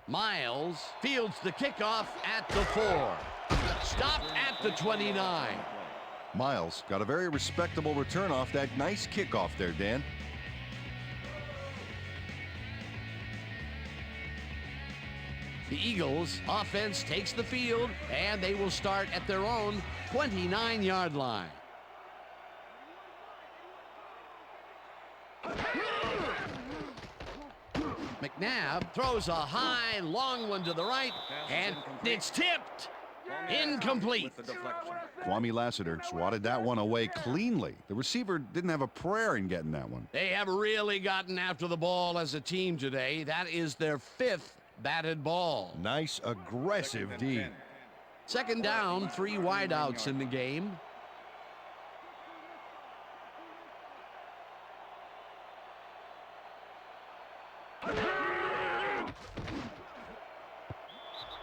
Miles fields the kickoff at the 4. Stopped at the 29. Miles got a very respectable return off that nice kickoff there, Dan. The Eagles offense takes the field, and they will start at their own 29-yard line. McNabb throws a high, long one to the right, and it's tipped. Incomplete. Kwame Lassiter swatted that one away cleanly. The receiver didn't have a prayer in getting that one. They have really gotten after the ball as a team today. That is their 5th batted ball. Nice, aggressive D. Second down, 3 wideouts in the game.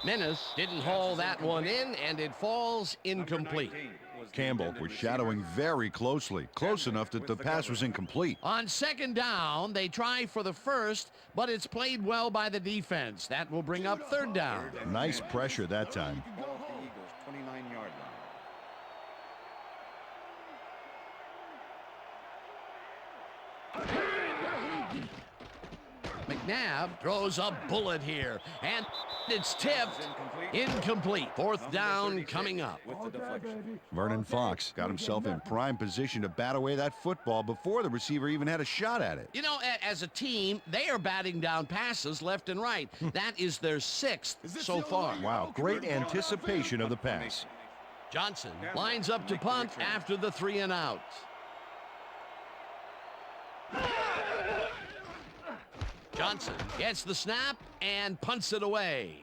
Menace didn't haul that one in, and it falls incomplete. Campbell was shadowing very closely, close enough that the pass was incomplete. On second down, they try for the first, but it's played well by the defense. That will bring up third down. Nice pressure that time. Ball at the Eagles' 29-yard line. McNabb throws a bullet here, and it's tipped. Incomplete. Fourth down coming up. Vernon Fox got himself in prime position to bat away that football before the receiver even had a shot at it. You know, as a team, they are batting down passes left and right. That is their 6th so far. Wow, great anticipation of the pass. Johnson lines up to punt after the 3 and out. Johnson gets the snap and punts it away.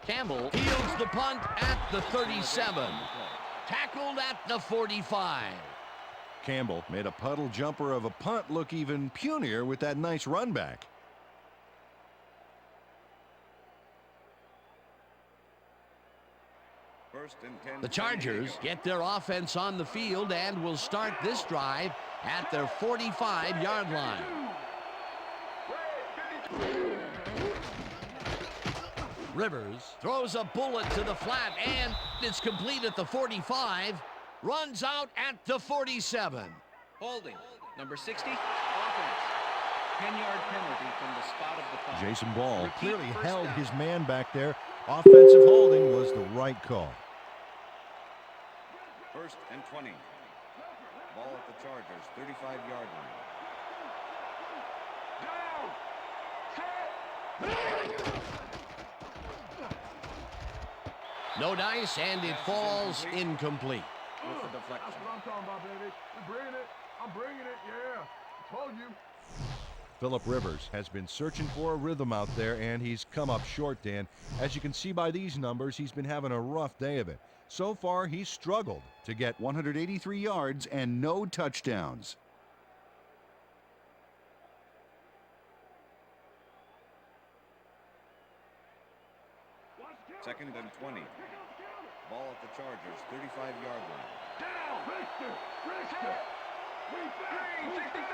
Campbell fields the punt at the 37. Tackled at the 45. Campbell made a puddle jumper of a punt look even punier with that nice run back. The Chargers get their offense on the field and will start this drive at their 45-yard line. Rivers throws a bullet to the flat, and it's complete at the 45. Runs out at the 47. Holding. Number 60, offense. 10-yard penalty from the spot of the punt. Jason Ball clearly held his man back there, Offensive holding was the right call. 1st and 20. Ball at the Chargers, 35-yard line. No dice, and it falls incomplete. With the deflection. That's what I'm talking about, baby. I'm bringing it. I'm bringing it. Yeah. I told you. Phillip Rivers has been searching for a rhythm out there, and he's come up short, Dan. As you can see by these numbers, he's been having a rough day of it. So far, he's struggled to get 183 yards and no touchdowns. 2nd and 20. Ball at the Chargers, 35-yard line. Down! Richter! Richter! Green 66!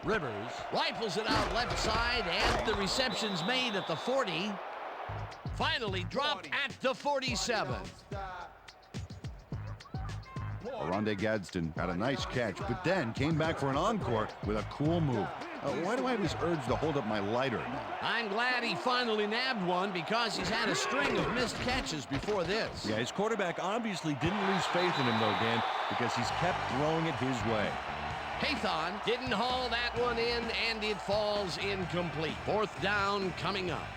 Rivers rifles it out left side, and the reception's made at the 40. Finally dropped at the 47. Oronde Gadsden had a nice catch, but then came back for an encore with a cool move. Why do I have this urge to hold up my lighter now? I'm glad he finally nabbed one because he's had a string of missed catches before this. Yeah, his quarterback obviously didn't lose faith in him, though, Dan, because he's kept throwing it his way. Haython didn't haul that one in, and it falls incomplete. 4th down coming up.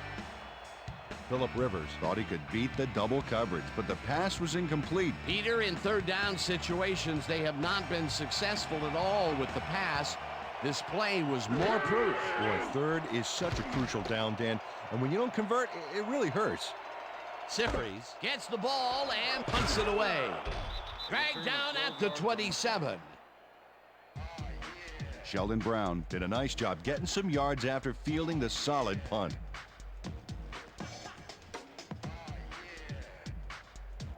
Phillip Rivers Thought he could beat the double coverage, but the pass was incomplete. Peter, in 3rd down situations, they have not been successful at all with the pass. This play was more proof. Boy, 3rd is such a crucial down, Dan, and when you don't convert, it really hurts. Sifries gets the ball and punts it away. Dragged down at the 27. Sheldon Brown Did a nice job getting some yards after fielding the solid punt.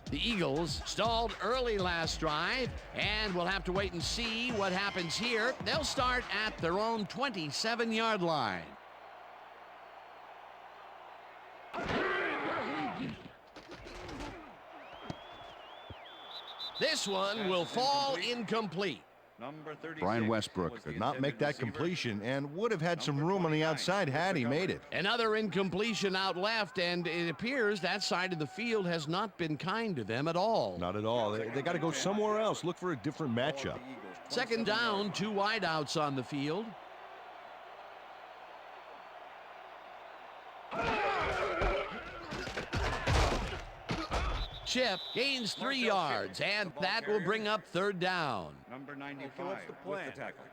The Eagles stalled early last drive, and we'll have to wait and see what happens here. They'll start at their own 27-yard line. This one will fall incomplete. Number 36. Brian Westbrook was the Did not make intended that receiver. completion and would have had some room on the outside had he made it. Another incompletion out left, and it appears that side of the field has not been kind to them at all. Not at all. They got to go somewhere else, look for a different matchup. 2nd down, 2 wideouts on the field. Chip gains 3 yards, and that will bring up 3rd down. Number 95. Okay, what's the plan? With the tackle.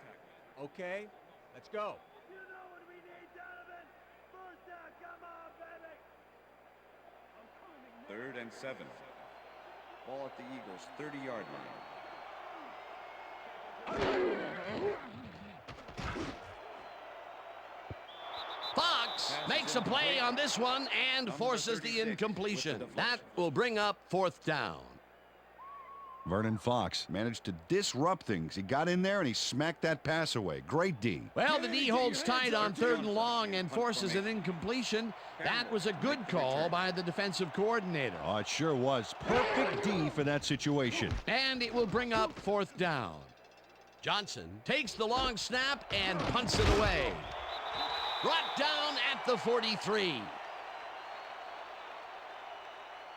Okay, let's go. 3rd and 7. Ball at the Eagles, 30-yard line. Fox makes a play on this one and forces the incompletion. That will bring up 4th down. Vernon Fox managed to disrupt things. He got in there and he smacked that pass away. Great D. Well, the D holds tight on 3rd and long and forces an incompletion. That was a good call by the defensive coordinator. Oh, it sure was. Perfect D for that situation. And it will bring up 4th down. Johnson takes the long snap and punts it away. Brought down at the 43.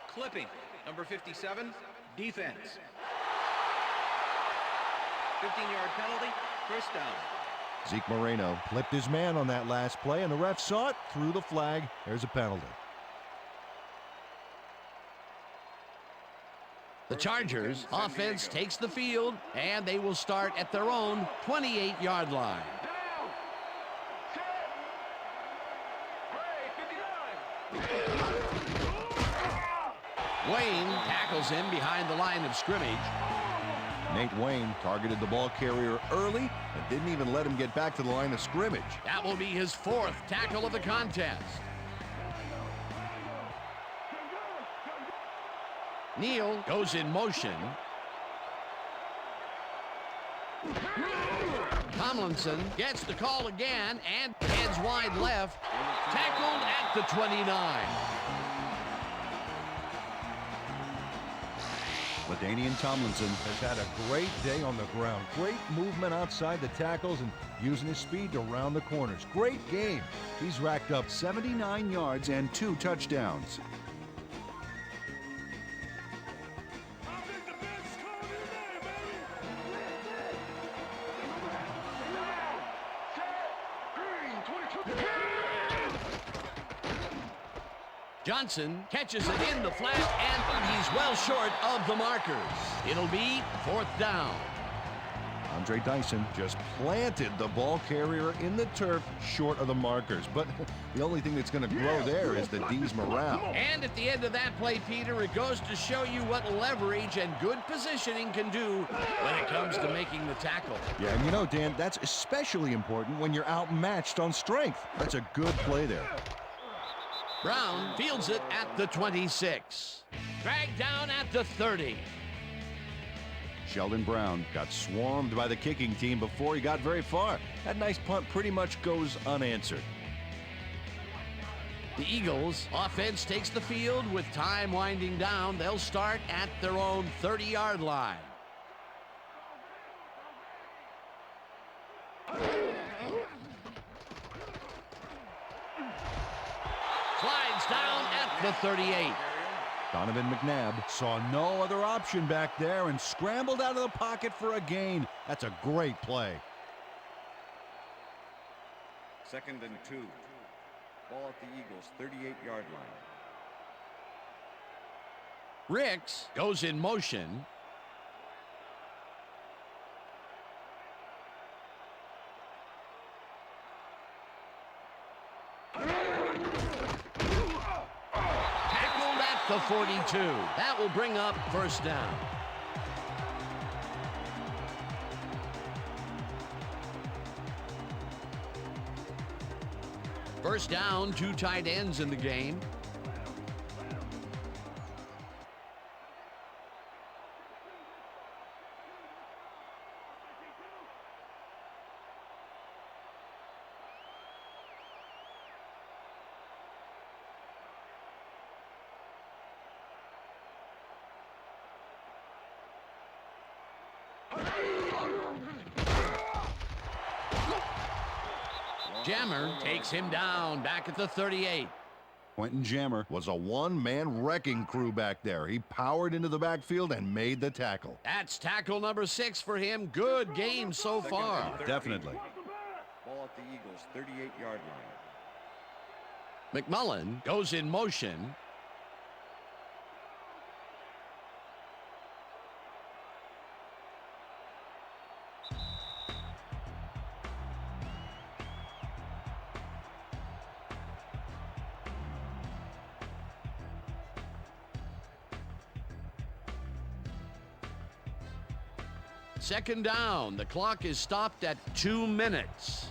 Clipping, number 57, defense. 15-yard penalty, 1st down. Zeke Moreno flipped his man on that last play, and the ref saw it, threw the flag. There's a penalty. The Chargers offense takes the field, and they will start at their own 28-yard line. Wayne tackles him behind the line of scrimmage. Nate Wayne targeted the ball carrier early and didn't even let him get back to the line of scrimmage. That will be his 4th tackle of the contest. Neal goes in motion. Tomlinson gets the call again and heads wide left. Tackled at the 29. LaDainian Tomlinson Has had a great day on the ground. Great movement outside the tackles and using his speed to round the corners. Great game. He's racked up 79 yards and 2 touchdowns. Johnson catches it in the flat, and he's well short of the markers. It'll be 4th down. Andre Dyson just planted the ball carrier in the turf short of the markers. But the only thing that's going to grow there is the D's morale. And at the end of that play, Peter, it goes to show you what leverage and good positioning can do when it comes to making the tackle. Yeah, and you know, Dan, that's especially important when you're outmatched on strength. That's a good play there. Brown fields it at the 26. Dragged down at the 30. Sheldon Brown got swarmed by the kicking team before he got very far. That nice punt pretty much goes unanswered. The Eagles offense takes the field with time winding down. They'll start at their own 30-yard line. Slides down at the 38. Donovan McNabb saw no other option back there and scrambled out of the pocket for a gain. That's a great play. 2nd and 2. Ball at the Eagles' 38-yard line. Ricks goes in motion. The 42. That will bring up 1st down. First down, 2 tight ends in the game. Jammer takes him down back at the 38. Quentin Jammer was a one-man wrecking crew back there. He powered into the backfield and made the tackle. That's tackle number 6 for him. Good game so far. Definitely. Ball at the Eagles' 38-yard line. McMullen goes in motion. Second down. The clock is stopped at 2 minutes.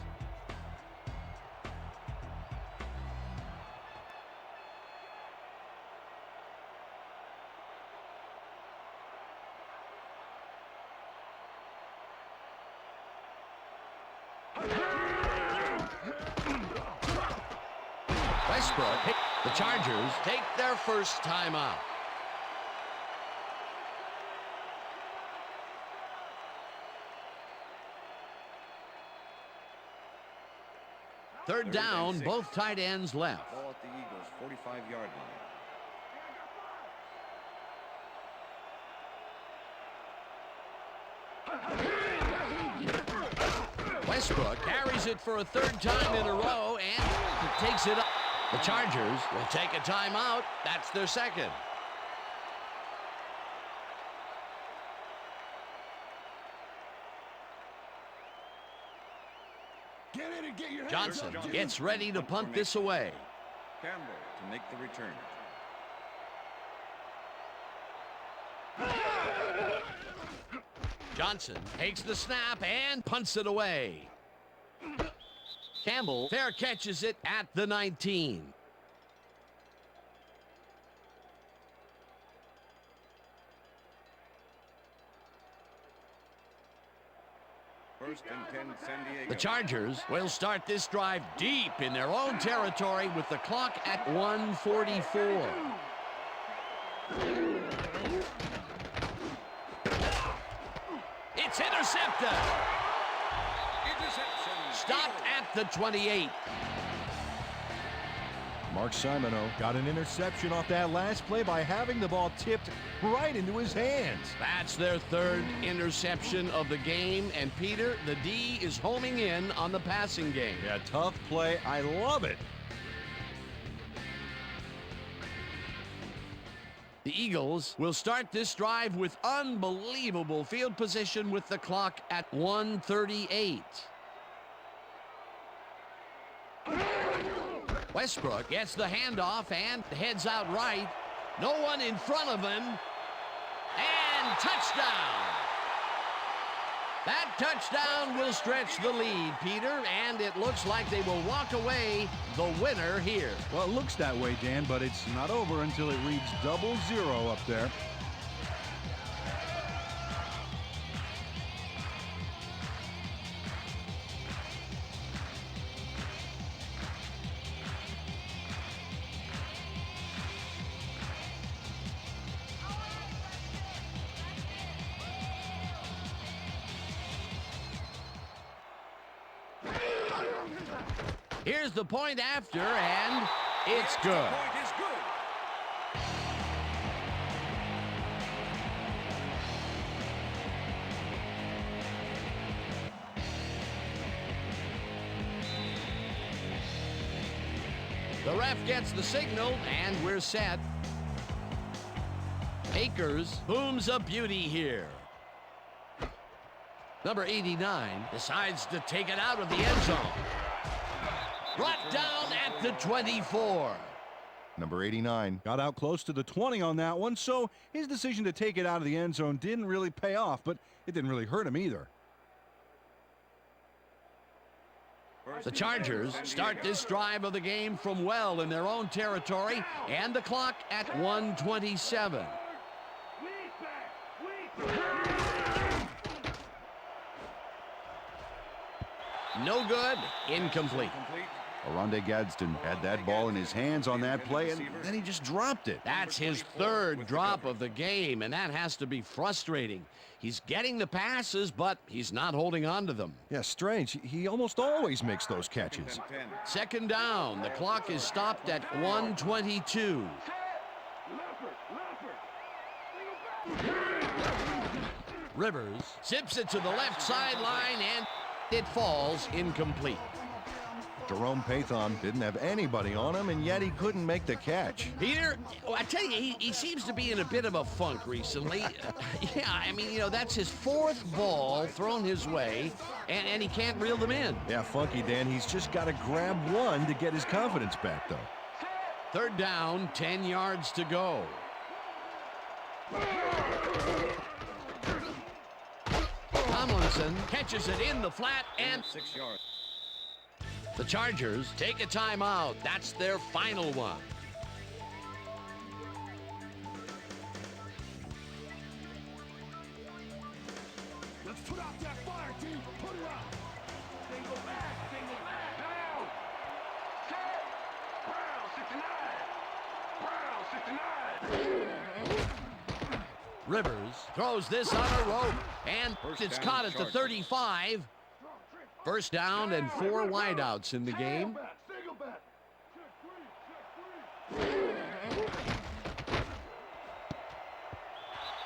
Westbrook. The Chargers take their first timeout. Third down, both tight ends left. Ball at the Eagles' 45-yard line. Westbrook carries it for a 3rd time in a row and takes it up. The Chargers will take a timeout. That's their 2nd. Johnson gets ready to punt this away. Campbell to make the return. Johnson takes the snap and punts it away. Campbell fair catches it at the 19. First and 10, San Diego. The Chargers will start this drive deep in their own territory with the clock at 1:44. It's intercepted. Interception. Stopped at the 28. Mark Simoneau got an interception off that last play by having the ball tipped right into his hands. That's their third interception of the game. And Peter, the D is homing in on the passing game. Yeah, tough play. I love it. The Eagles will start this drive with unbelievable field position with the clock at 1:38. Westbrook gets the handoff and heads out right. No one in front of him. And touchdown. That touchdown will stretch the lead, Peter, and it looks like they will walk away the winner here. Well, it looks that way, Dan, but it's not over until it reads 0-0 up there. Here's the point after, and it's good. The point is good. The ref gets the signal, and we're set. Akers booms a beauty here. Number 89 decides to take it out of the end zone. Brought down at the 24. Number 89 Got out close to the 20 on that one, so his decision to take it out of the end zone didn't really pay off, but it didn't really hurt him either. The Chargers start this drive of the game from well in their own territory, and the clock at 1:27. No good. Incomplete. Oronde Gadsden had that ball in his hands on that play, and then he just dropped it. That's his third drop of the game, and that has to be frustrating. He's getting the passes, but he's not holding on to them. Yeah, strange. He almost always makes those catches. Second down. The clock is stopped at 1:22. Rivers zips it to the left sideline, and it falls incomplete. Jerome Pathon didn't have anybody on him, and yet he couldn't make the catch. Peter, I tell you, he seems to be in a bit of a funk recently. Yeah, I mean, that's his fourth ball thrown his way, and he can't reel them in. Yeah, funky, Dan. He's just got to grab one to get his confidence back, though. Third down, 10 yards to go. Tomlinson catches it in the flat, and 6 yards. The Chargers take a timeout. That's their final one. Let's put out that fire, team. Put it out. Single back. Down. Set. Brown 69. Rivers throws this on a rope, and it's caught at the 35. First down and 4 wideouts in the game.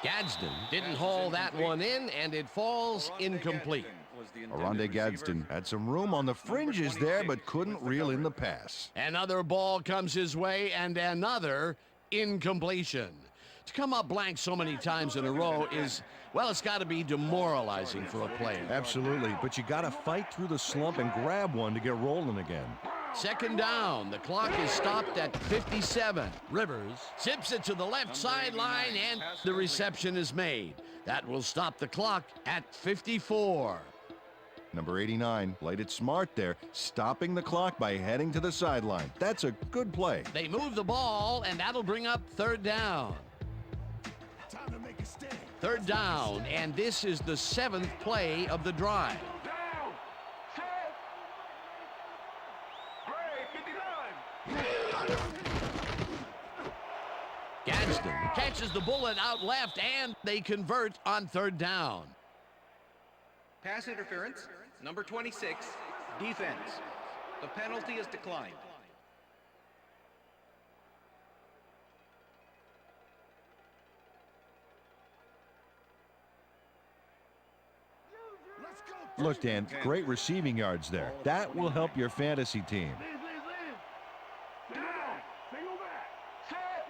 Gadsden didn't haul that one in, and it falls incomplete. Oronde Gadsden had some room on the fringes there, but couldn't reel in the pass. Another ball comes his way, and another incompletion. To come up blank so many times in a row is, well, it's got to be demoralizing for a player. Absolutely, but you got to fight through the slump and grab one to get rolling again. Second down. The clock is stopped at 57. Rivers zips it to the left sideline, and the reception is made. That will stop the clock at 54. Number 89 played it smart there, stopping the clock by heading to the sideline. That's a good play. They move the ball, and that'll bring up third down. Time to make a stand. Third down, and this is the 7th play of the drive. Down. Set. Gray 59. Gadsden catches the bullet out left, and they convert on third down. Pass interference, number 26, defense. The penalty is declined. Look, Dan, great receiving yards there. That will help your fantasy team. Down. Single back. Set.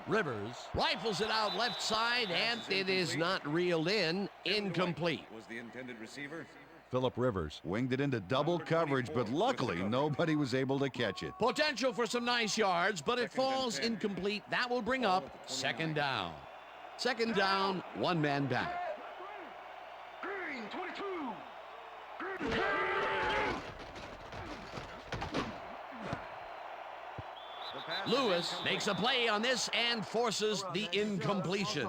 Rivers rifles it out left side, and it is not reeled in. Incomplete. Was the intended receiver? Phillip Rivers winged it into double coverage, but luckily nobody was able to catch it. Potential for some nice yards, but it falls incomplete. That will bring up second down. Second down, one man back. Green, 22. Lewis makes a play on this and forces the incompletion.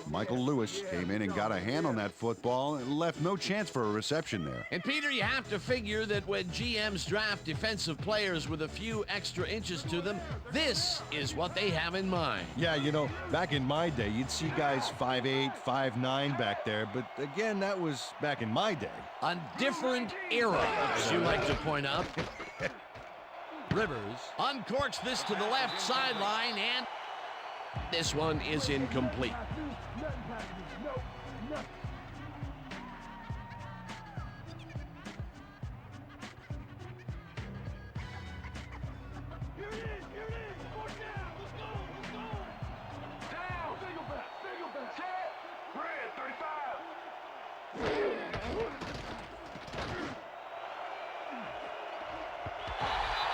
Michael Lewis came in and got a hand on that football and left no chance for a reception there. And Peter, you have to figure that when GMs draft defensive players with a few extra inches to them, this is what they have in mind. Yeah, you know, back in my day, you'd see guys 5'8", 5'9" back there, but again, that was back in my day. A different era, as you like to point out. Rivers uncorks this to the left sideline, and this one is incomplete.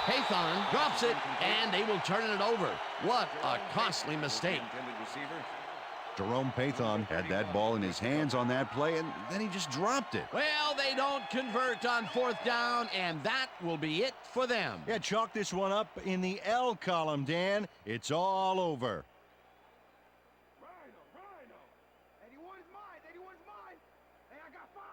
Paython drops it, and they will turn it over. What a costly mistake. Jerome Paython had that ball in his hands on that play, and then he just dropped it. Well, they don't convert on fourth down, and that will be it for them. Yeah, chalk this one up in the L column, Dan. It's all over. Rhino. 81 is mine. 81 is mine. Hey, I got 5.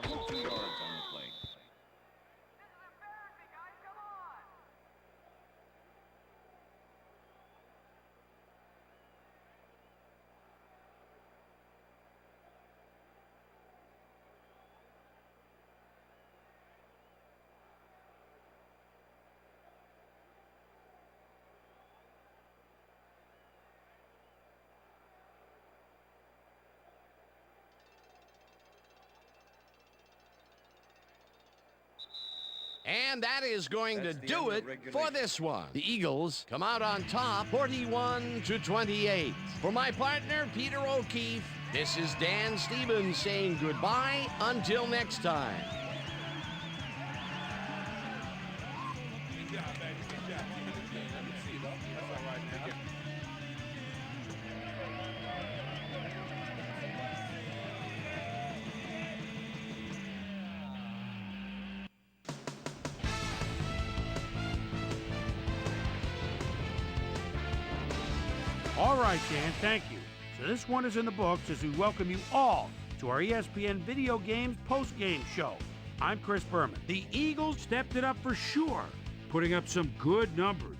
Almost 2 yards on the play. And that is going to do it for this one. The Eagles come out on top, 41-28. For my partner, Peter O'Keefe, this is Dan Stevens saying goodbye until next time. All right, Dan, thank you. So this one is in the books as we welcome you all to our ESPN Video Games post-game show. I'm Chris Berman. The Eagles stepped it up for sure, putting up some good numbers.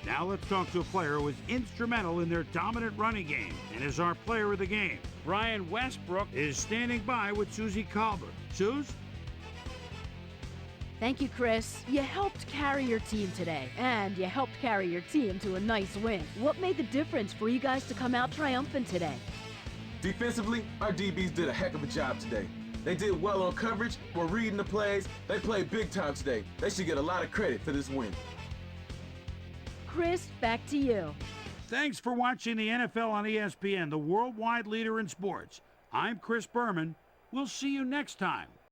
Now let's talk to a player who was instrumental in their dominant running game and is our player of the game. Brian Westbrook is standing by with Susie Colbert. Suze? Thank you, Chris. You helped carry your team today, and you helped carry your team to a nice win. What made the difference for you guys to come out triumphant today? Defensively, our DBs did a heck of a job today. They did well on coverage, were reading the plays. They played big time today. They should get a lot of credit for this win. Chris, back to you. Thanks for watching the NFL on ESPN, the worldwide leader in sports. I'm Chris Berman. We'll see you next time.